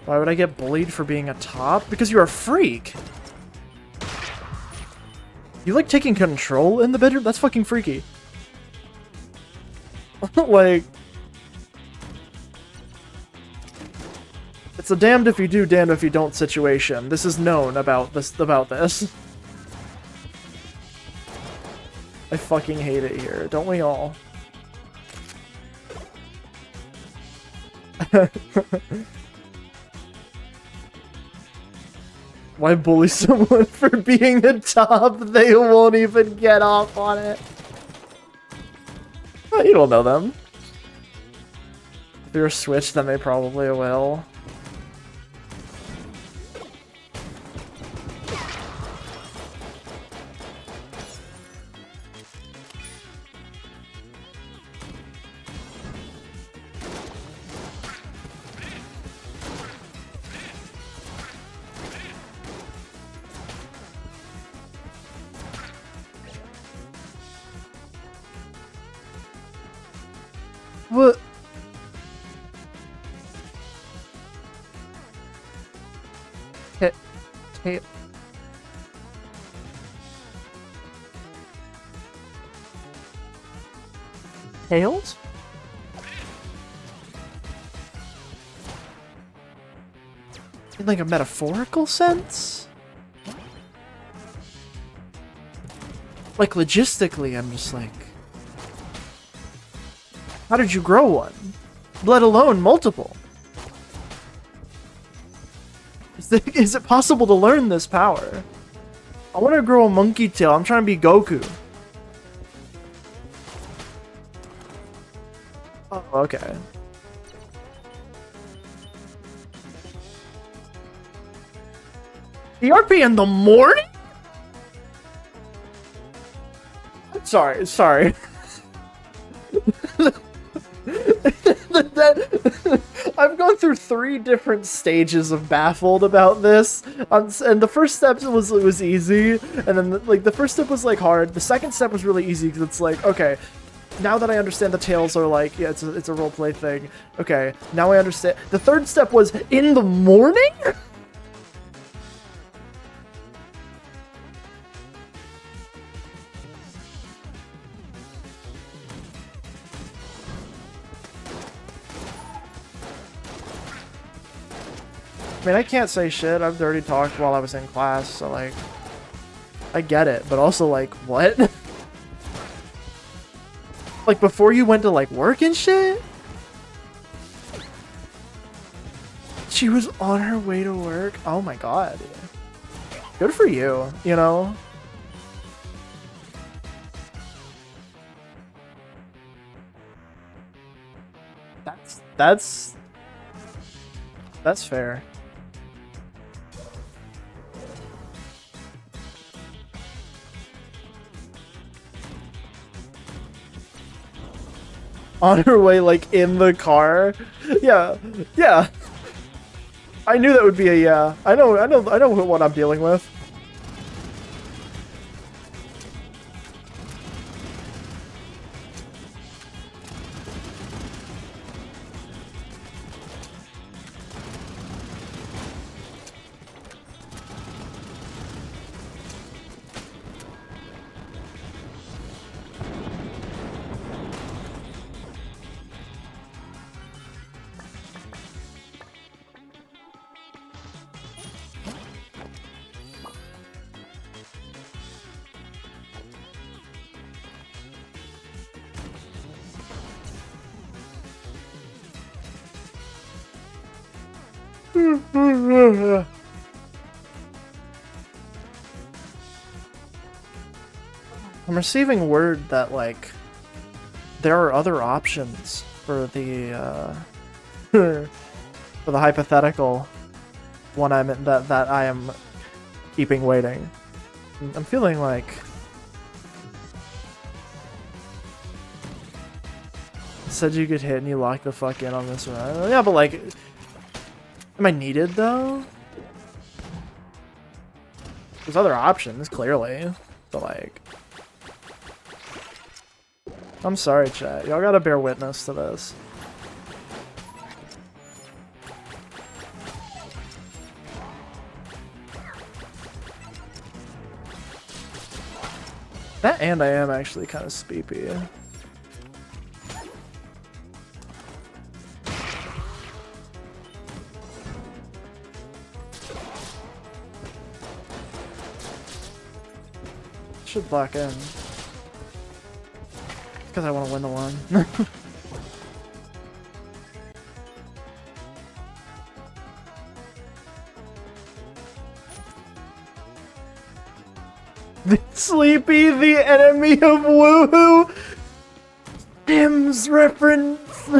Why would I get bullied for being a top? Because you're a freak! You like taking control in the bedroom? That's fucking freaky. Like... It's a damned if you do, damned if you don't situation. This is known about this. I fucking hate it here. Don't we all? Why bully someone for being a top? They won't even get off on it. Well, you don't know them. If you're a Switch, then they probably will. What? Hey. Tails? In like a metaphorical sense? Like logistically, I'm just like, how did you grow one? Let alone multiple. Is it possible to learn this power? I want to grow a monkey tail. I'm trying to be Goku. Oh, okay. ERP in the morning? Sorry. I've gone through 3 different stages of baffled about this, and the first step was easy, and then like the first step was like hard. The second step was really easy because it's like, okay, now that I understand the tails are like, yeah, it's a roleplay thing. Okay, now I understand. The third step was in the morning. I mean, I can't say shit. I've already talked while I was in class, so like, I get it. But also, like, what? Like, before you went to like work and shit? She was on her way to work? Oh my god. Good for you, you know? That's fair. On her way, like, in the car? Yeah. I knew that would be a yeah. I know what I'm dealing with. I'm receiving word that, like, there are other options for the, for the hypothetical one that I am keeping waiting. I'm feeling like... Said you get hit and you locked the fuck in on this one. Yeah, but like... Am I needed, though? There's other options, clearly. But like... I'm sorry, chat. Y'all gotta bear witness to this. That and I am actually kind of speepy. Should block in. Because I want to win the one. Sleepy, the enemy of Woohoo! Sims reference!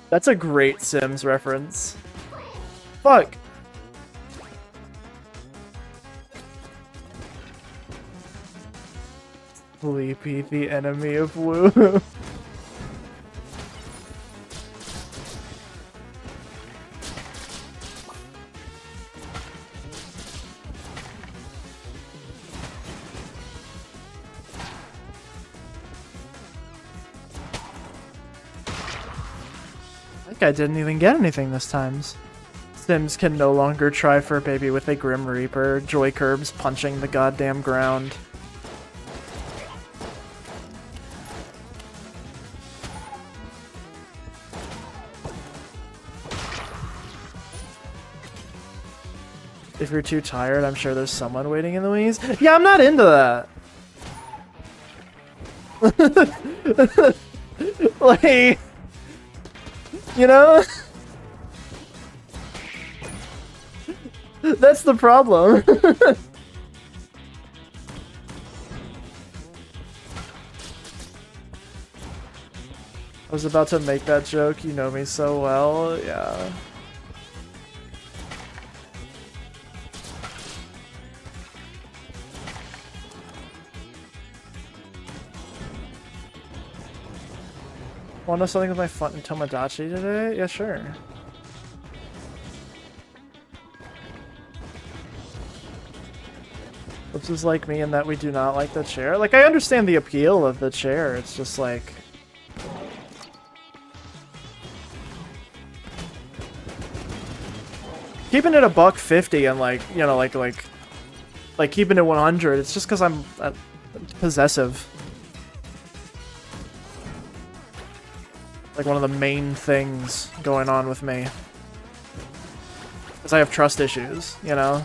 That's a great Sims reference. Fuck. Sleepy, the enemy of Woohoo. I didn't even get anything this time. Sims can no longer try for a baby with a Grim Reaper. Joy Curbs punching the goddamn ground. If you're too tired, I'm sure there's someone waiting in the wings. Yeah, I'm not into that. Like, you know? That's the problem. I was about to make that joke, you know me so well, yeah. Want to know something with my fun Tomodachi today? Yeah, sure. Which is like me in that we do not like the chair. Like, I understand the appeal of the chair. It's just like... keeping it a $150 and like, you know, like keeping it 100, it's just because I'm possessive. Like one of the main things going on with me. Because I have trust issues, you know?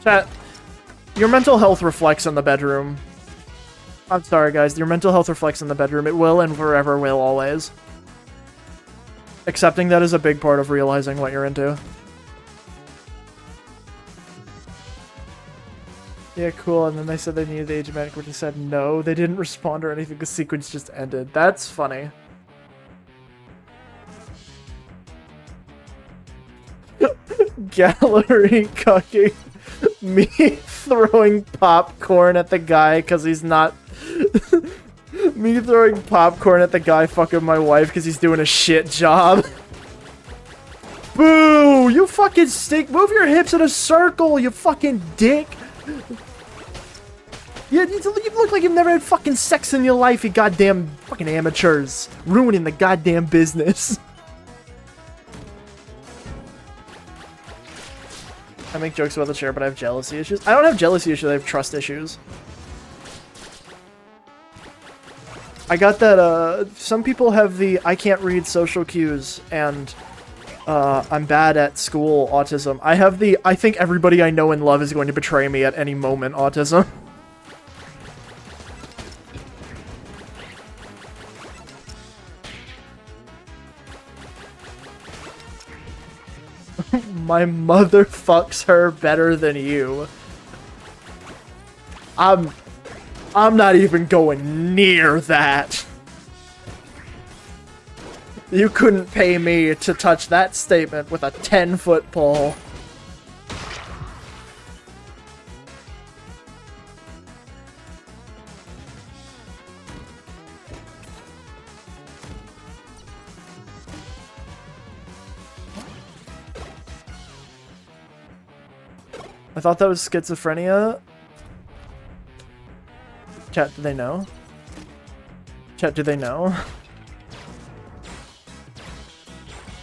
Chat, your mental health reflects in the bedroom. I'm sorry, guys. Your mental health reflects in the bedroom. It will and forever will, always. Accepting that is a big part of realizing what you're into. Yeah, cool. And then they said they needed the age of magic, which he said no. They didn't respond or anything. The sequence just ended. That's funny. Gallery cucking. Me throwing popcorn at the guy because he's not... Me throwing popcorn at the guy fucking my wife because he's doing a shit job. Boo! You fucking stink! Move your hips in a circle, you fucking dick! You look like you've never had fucking sex in your life, you goddamn fucking amateurs. Ruining the goddamn business. I make jokes about the chair, but I have jealousy issues. I don't have jealousy issues, I have trust issues. I got that, some people have the I can't read social cues and I'm bad at school autism. I have the I think everybody I know and love is going to betray me at any moment autism. My mother fucks her better than you. I'm not even going near that. You couldn't pay me to touch that statement with a 10-foot pole. I thought that was schizophrenia. Chat, do they know? Chat, do they know? I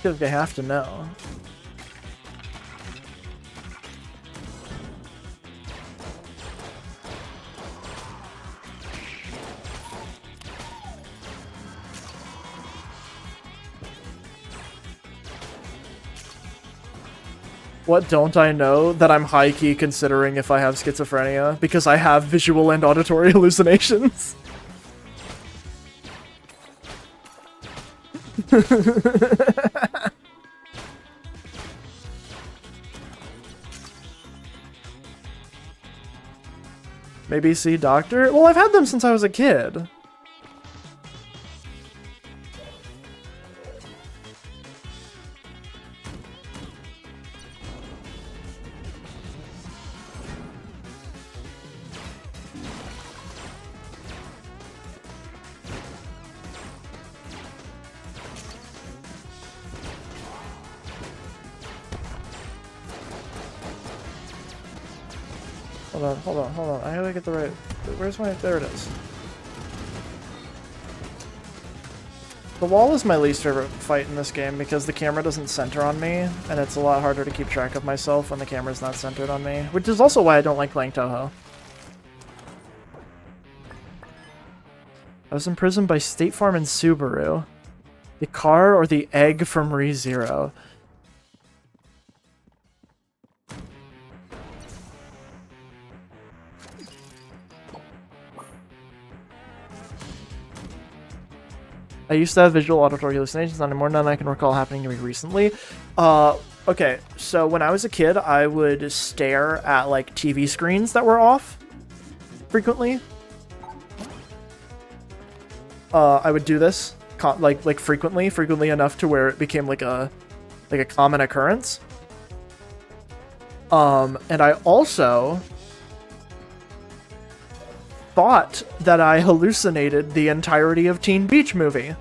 feel like they have to know. What don't I know that I'm high-key considering if I have schizophrenia? Because I have visual and auditory hallucinations. Maybe see doctor? Well, I've had them since I was a kid. Hold on. I gotta get the right... Where's my... There it is. The wall is my least favorite fight in this game because the camera doesn't center on me, and it's a lot harder to keep track of myself when the camera's not centered on me, which is also why I don't like playing Touhou. I was imprisoned by State Farm and Subaru. The car or the egg from ReZero? I used to have visual auditory hallucinations, not anymore. None I can recall happening to me recently. Okay, so when I was a kid, I would stare at, like, TV screens that were off frequently. I would do this, like frequently enough to where it became, like a common occurrence. And I also thought that I hallucinated the entirety of Teen Beach Movie.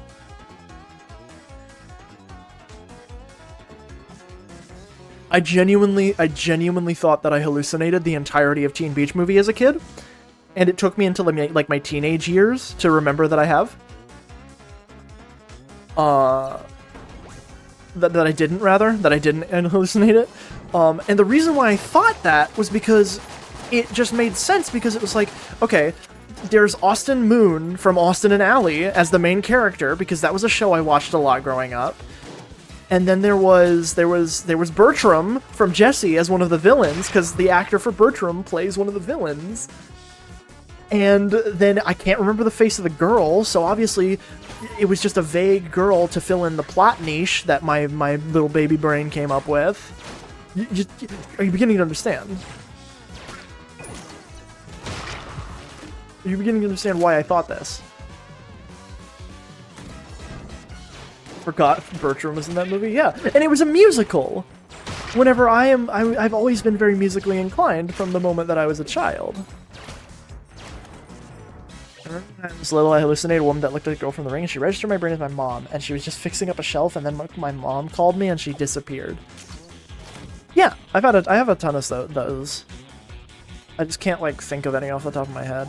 I genuinely thought that I hallucinated the entirety of Teen Beach Movie as a kid, and it took me until like my teenage years to remember that I have. That I didn't hallucinate it. And the reason why I thought that was because it just made sense, because it was like, okay, there's Austin Moon from Austin and Ally as the main character, because that was a show I watched a lot growing up. And then there was Bertram from Jessie as one of the villains, because the actor for Bertram plays one of the villains. And then I can't remember the face of the girl, so obviously it was just a vague girl to fill in the plot niche that my little baby brain came up with. Are you beginning to understand? Are you beginning to understand why I thought this? Forgot Bertram was in that movie? Yeah, and it was a musical! Whenever I've always been very musically inclined from the moment that I was a child. When I was little, I hallucinated a woman that looked like a girl from The Ring, and she registered my brain as my mom, and she was just fixing up a shelf, and then my mom called me, and she disappeared. Yeah, I have a ton of those. I just can't, like, think of any off the top of my head.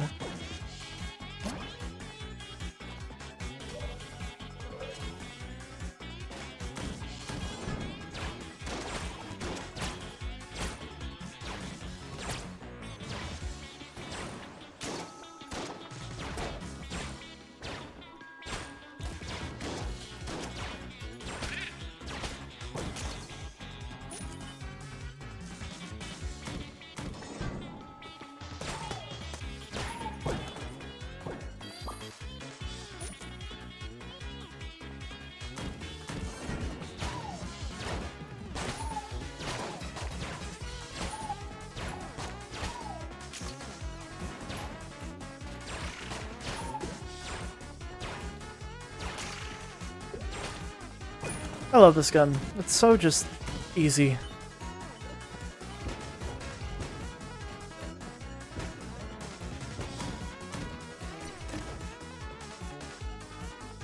I love this gun. It's so just easy.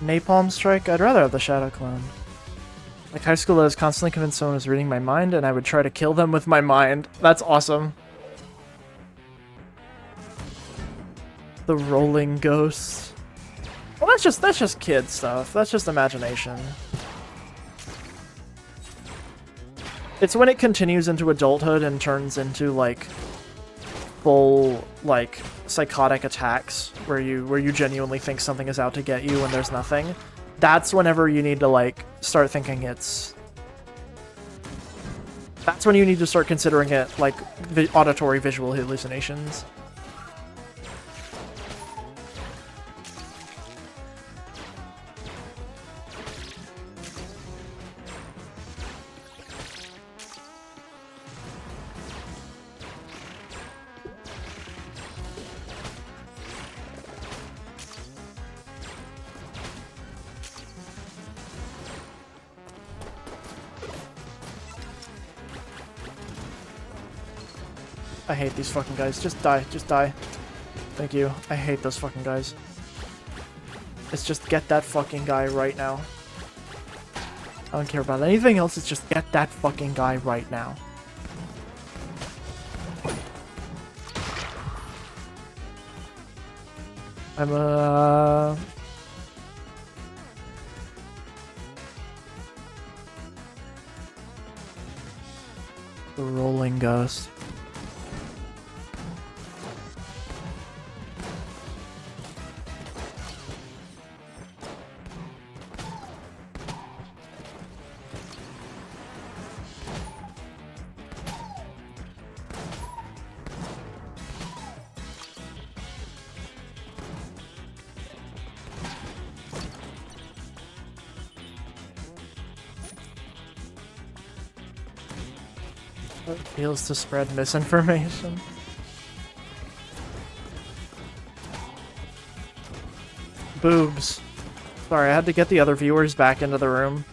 Napalm Strike? I'd rather have the Shadow Clone. Like high school, I was constantly convinced someone was reading my mind, and I would try to kill them with my mind. That's awesome. The Rolling Ghost. Well, that's just kid stuff. That's just imagination. It's when it continues into adulthood and turns into, like, full, like, psychotic attacks where you genuinely think something is out to get you when there's nothing. That's whenever you need to, like, start thinking it's... That's when you need to start considering it, like, auditory visual hallucinations. I hate these fucking guys. Just die. Just die. Thank you. I hate those fucking guys. Let's just get that fucking guy right now. I don't care about anything else. It's just get that fucking guy right now. The rolling ghost. It feels to spread misinformation. Boobs. Sorry, I had to get the other viewers back into the room.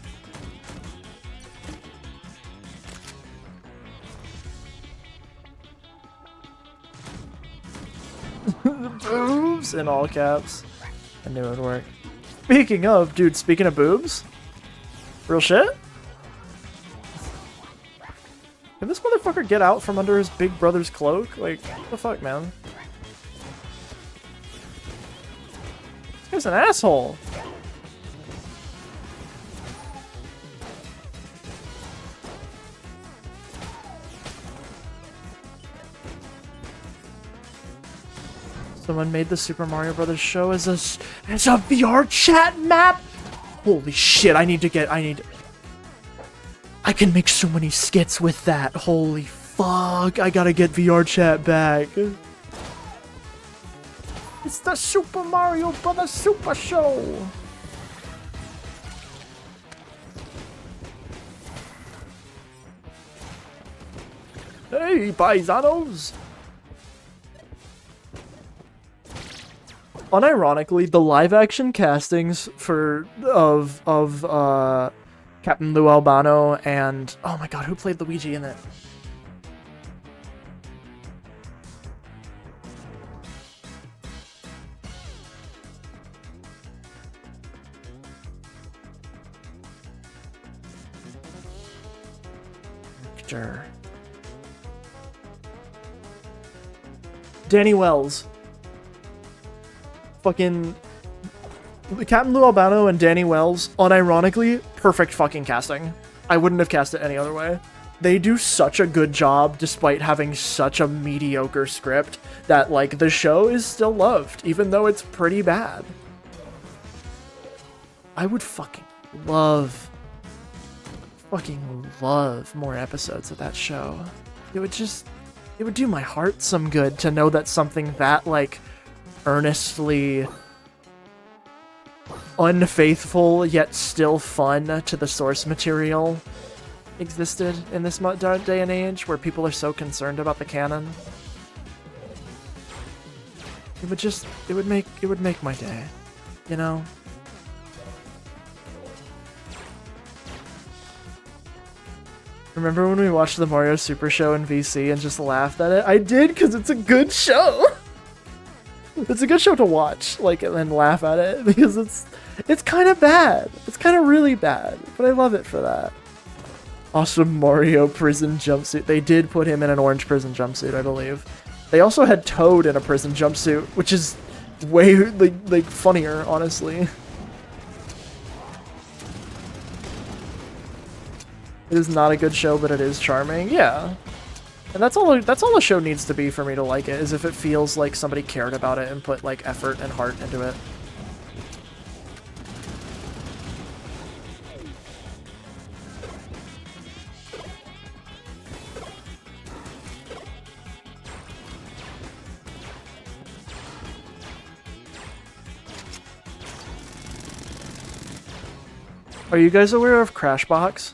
Boobs in all caps. I knew it would work. Speaking of, dude, speaking of boobs, real shit? Can this motherfucker get out from under his big brother's cloak? Like, what the fuck, man? This guy's an asshole. Someone made the Super Mario Brothers show as a VR chat map? Holy shit, I can make so many skits with that. Holy fuck, I gotta get VR chat back. It's the Super Mario Brothers Super Show. Hey, paisanos. Unironically, the live-action castings of Captain Lou Albano and oh my god, who played Luigi in it? Actor. Danny Wells. Fucking Captain Lou Albano and Danny Wells, unironically, perfect fucking casting. I wouldn't have cast it any other way. They do such a good job despite having such a mediocre script that, like, the show is still loved, even though it's pretty bad. I would fucking love more episodes of that show. It would do my heart some good to know that something that, like, earnestly unfaithful yet still fun to the source material existed in this day and age where people are so concerned about the canon. It would make my day, you know? Remember when we watched the Mario Super Show in VC and just laughed at it? I did, because it's a good show. It's a good show to watch, like, and then laugh at it, because it's kind of bad. It's kind of really bad, but I love it for that. Awesome Mario prison jumpsuit. They did put him in an orange prison jumpsuit, I believe. They also had Toad in a prison jumpsuit, which is way, like funnier, honestly. It is not a good show, but it is charming. Yeah. And that's all the show needs to be for me to like it, is if it feels like somebody cared about it and put, like, effort and heart into it. Are you guys aware of Crashbox?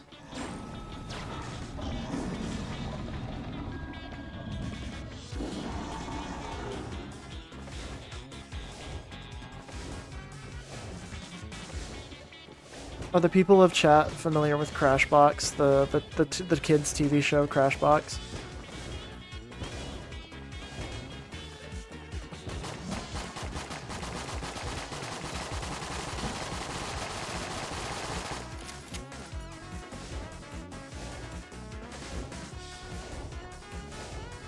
Are the people of chat familiar with Crashbox, the kids' TV show Crashbox?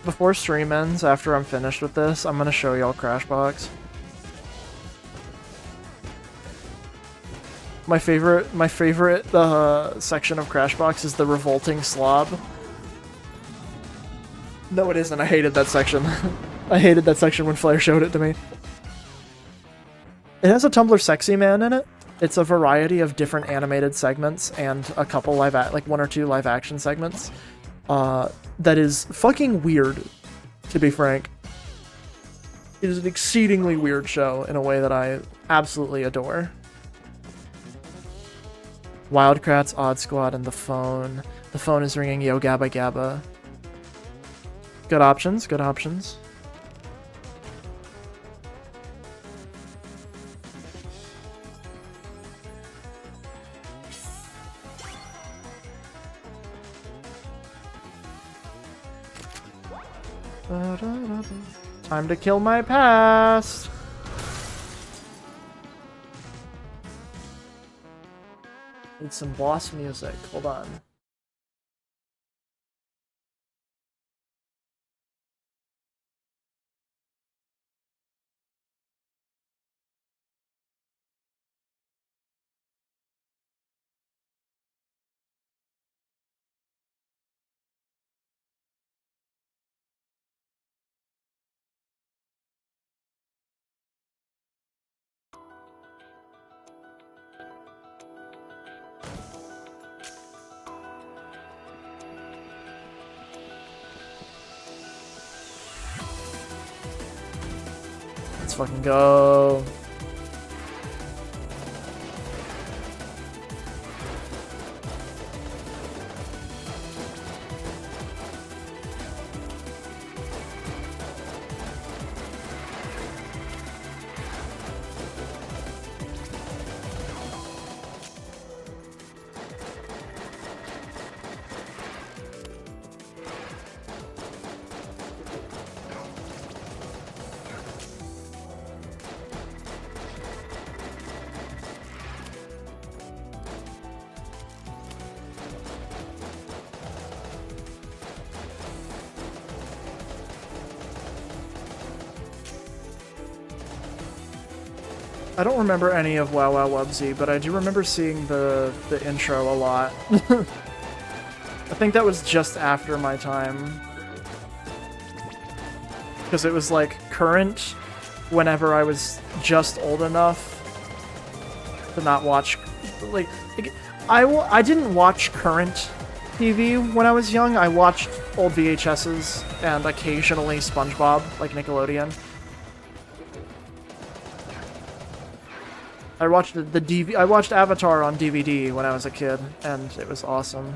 Before stream ends, after I'm finished with this, I'm gonna show y'all Crashbox. My favorite section of Crashbox is the revolting slob. No, it isn't. I hated that section. I hated that section when Flair showed it to me. It has a Tumblr Sexy Man in it. It's a variety of different animated segments and a couple like 1 or 2 live action segments. That is fucking weird, to be frank. It is an exceedingly weird show in a way that I absolutely adore. Wildcrats, Odd Squad, and The Phone. The Phone is ringing. Yo Gabba Gabba. Good options, good options. Time to kill my past. Need some boss music. Hold on. Let's fucking go. I don't remember any of Wow Wow Wubsy, but I do remember seeing the intro a lot. I think that was just after my time. Because it was like current whenever I was just old enough to not watch, like I didn't watch current TV when I was young. I watched old VHSs and occasionally SpongeBob, like Nickelodeon. I watched I watched Avatar on DVD when I was a kid, and it was awesome.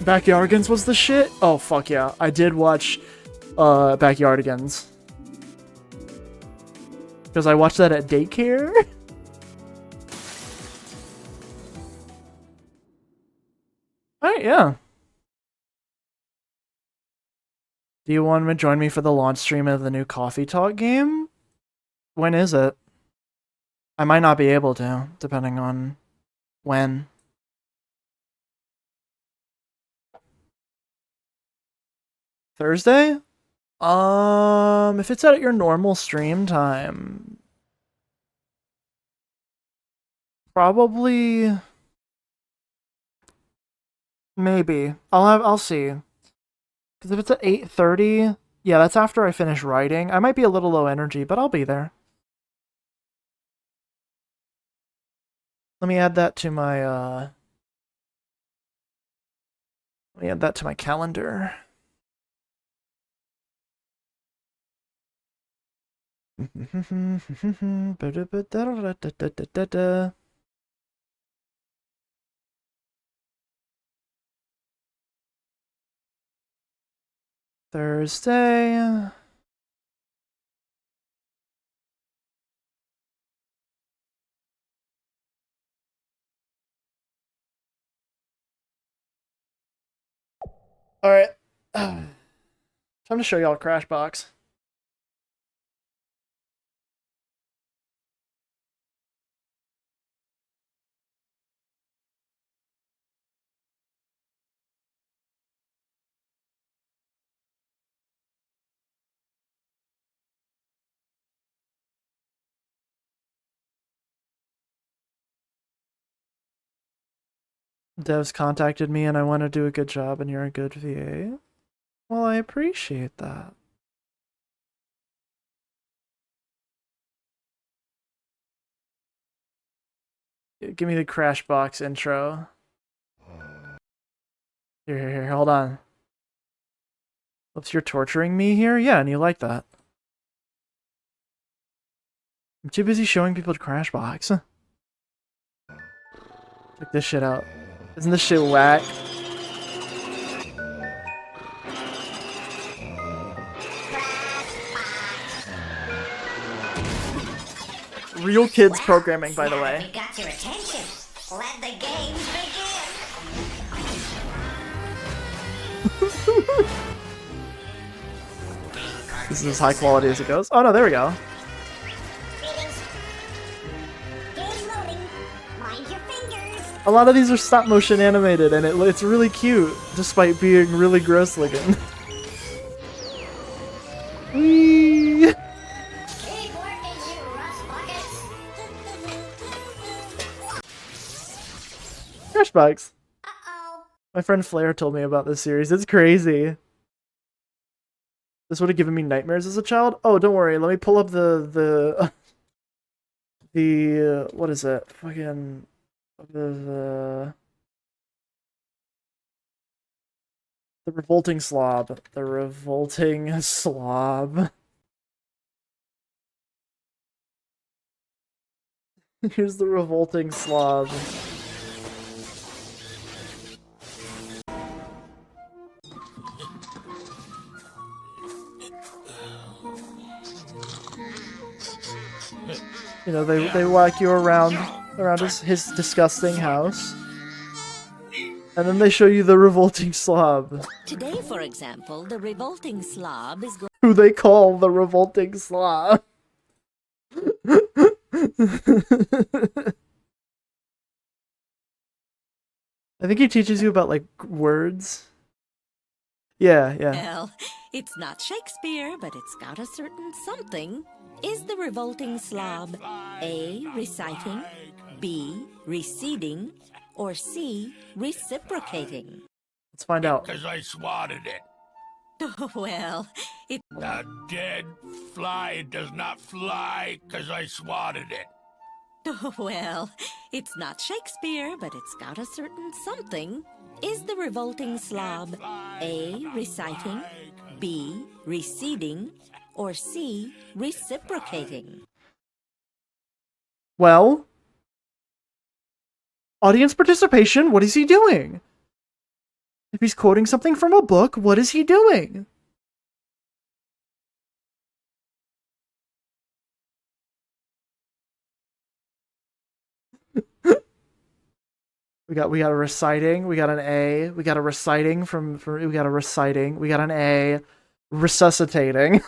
Backyardigans was the shit? Oh, fuck yeah. I did watch Backyardigans. Because I watched that at daycare? Alright, yeah. Do you want to join me for the launch stream of the new Coffee Talk game? When is it? I might not be able to, depending on when. Thursday? If it's at your normal stream time, probably, maybe. I'll see. Because if it's at 8:30, yeah, that's after I finish writing. I might be a little low energy, but I'll be there. Let me add that to my, let me add that to my calendar. Thursday. Alright. Time to show y'all Crashbox. Devs contacted me and I want to do a good job and you're a good VA. Well, I appreciate that. Give me the Crashbox intro. Here, hold on. Oops, you're torturing me here? Yeah, and you like that. I'm too busy showing people to Crashbox. Check this shit out. Isn't this shit whack? Real kids programming, by the way. We got your attention. Let the games begin. This is as high quality as it goes. Oh no, there we go. Greetings. Game loading. Mind your fingers. A lot of these are stop motion animated and it's really cute, despite being really gross looking. Whee! Keep working, you rust buckets. Crashbox. Uh-oh. My friend Flair told me about this series. It's crazy. This would have given me nightmares as a child. Oh, don't worry. Let me pull up the what is it? Fucking the revolting slob. The revolting slob. Here's the revolting slob. You know, they walk you around his disgusting house. And then they show you the revolting slob. Today, for example, the revolting slob is going Who they call the revolting slob. I think he teaches you about, like, words. Yeah. well, it's not Shakespeare, but it's got a certain something. Is the revolting slob A, reciting, B, receding, or C, reciprocating? Let's find out. Because I swatted it. Well, it A dead fly does not fly because I swatted it. well, it's not Shakespeare, but it's got a certain something. Is the revolting slob A, reciting, B, receding, or C, reciprocating? Well, audience participation, what is he doing? If he's quoting something from a book, what is he doing? We got a reciting, we got an A, we got a reciting we got a reciting, we got an A, resuscitating.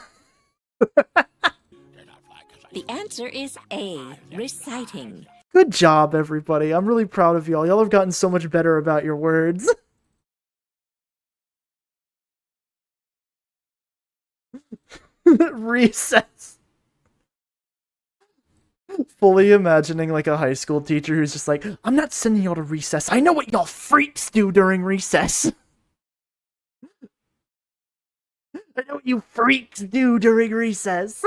The answer is A, reciting. Good job, everybody. I'm really proud of y'all. Y'all have gotten so much better about your words. Recess. Fully imagining like a high school teacher who's just like, I'm not sending y'all to recess. I know what y'all freaks do during recess. I know what you freaks do during recess.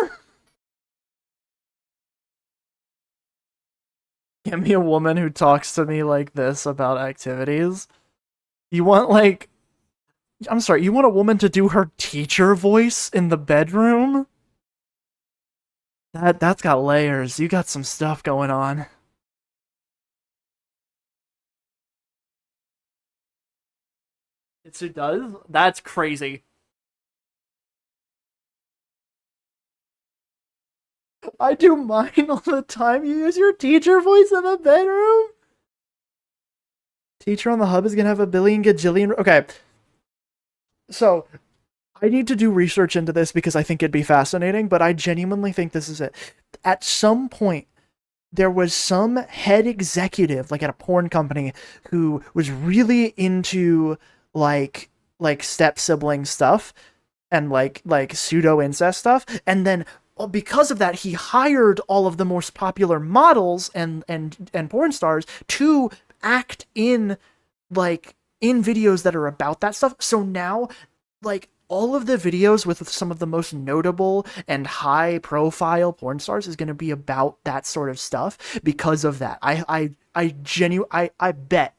Get me a woman who talks to me like this about activities. You want, like... I'm sorry, you want a woman to do her teacher voice in the bedroom? That's got layers. You got some stuff going on. It does? That's crazy. I do mine all the time. You use your teacher voice in the bedroom? Teacher on the hub is gonna have a billion gajillion. Okay. So, I need to do research into this because I think it'd be fascinating, but I genuinely think this is it. At some point, there was some head executive, like at a porn company, who was really into like step sibling stuff and like pseudo incest stuff, and then because of that, he hired all of the most popular models and porn stars to act in videos that are about that stuff. So now, like, all of the videos with some of the most notable and high profile porn stars is going to be about that sort of stuff because of that. I bet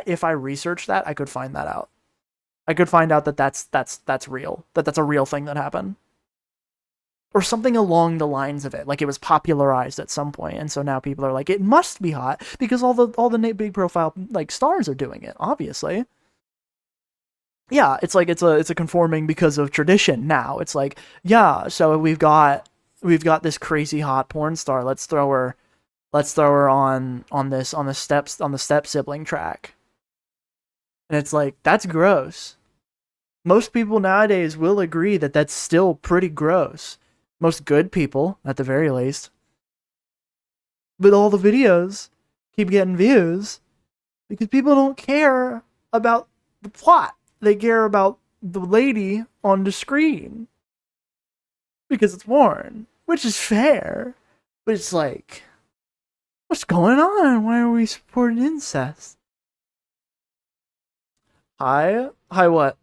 if I researched that, I could find that out. I could find out that that's real. That's a real thing that happened. Or something along the lines of it. Like, it was popularized at some point, and so now people are like, it must be hot because all the big profile like stars are doing it, obviously. Yeah, it's like it's a conforming because of tradition now. It's like, yeah, so we've got this crazy hot porn star. Let's throw her on the step sibling track. And it's like, that's gross. Most people nowadays will agree that that's still pretty gross. Most good people, at the very least. But all the videos keep getting views because people don't care about the plot. They care about the lady on the screen because it's porn, which is fair. But it's like, what's going on? Why are we supporting incest? Hi what?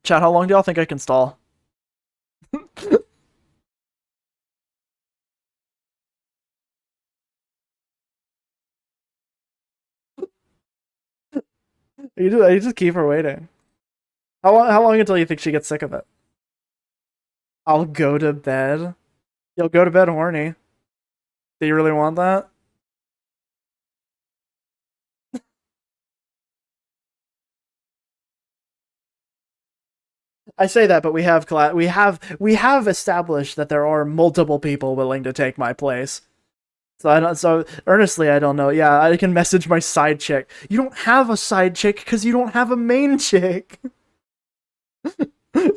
Chat, how long do y'all think I can stall? You just keep her waiting. How long until you think she gets sick of it? I'll go to bed. You'll go to bed horny. Do you really want that? I say that, but we have established that there are multiple people willing to take my place. So earnestly, I don't know. Yeah, I can message my side chick. You don't have a side chick because you don't have a main chick.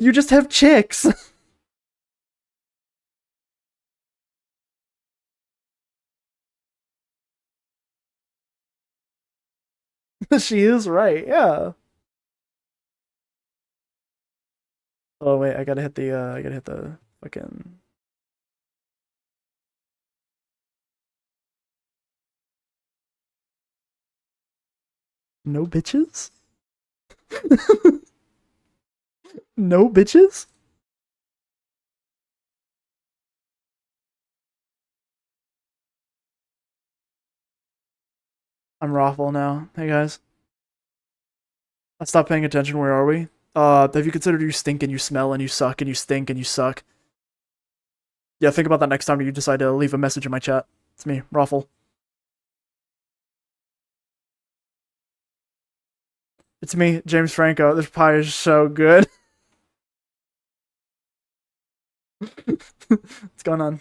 You just have chicks. She is right. Yeah. Oh wait, I gotta hit the fucking. No bitches? No bitches? I'm Raffle now. Hey guys. I stopped paying attention. Where are we? Have you considered you stink and you smell and you suck and you stink and you suck? Yeah, think about that next time you decide to leave a message in my chat. It's me, Raffle. It's me, James Franco. This pie is so good. What's going on?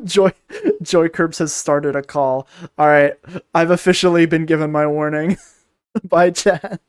Joy Curbs has started a call. Alright, I've officially been given my warning. Bye, chat.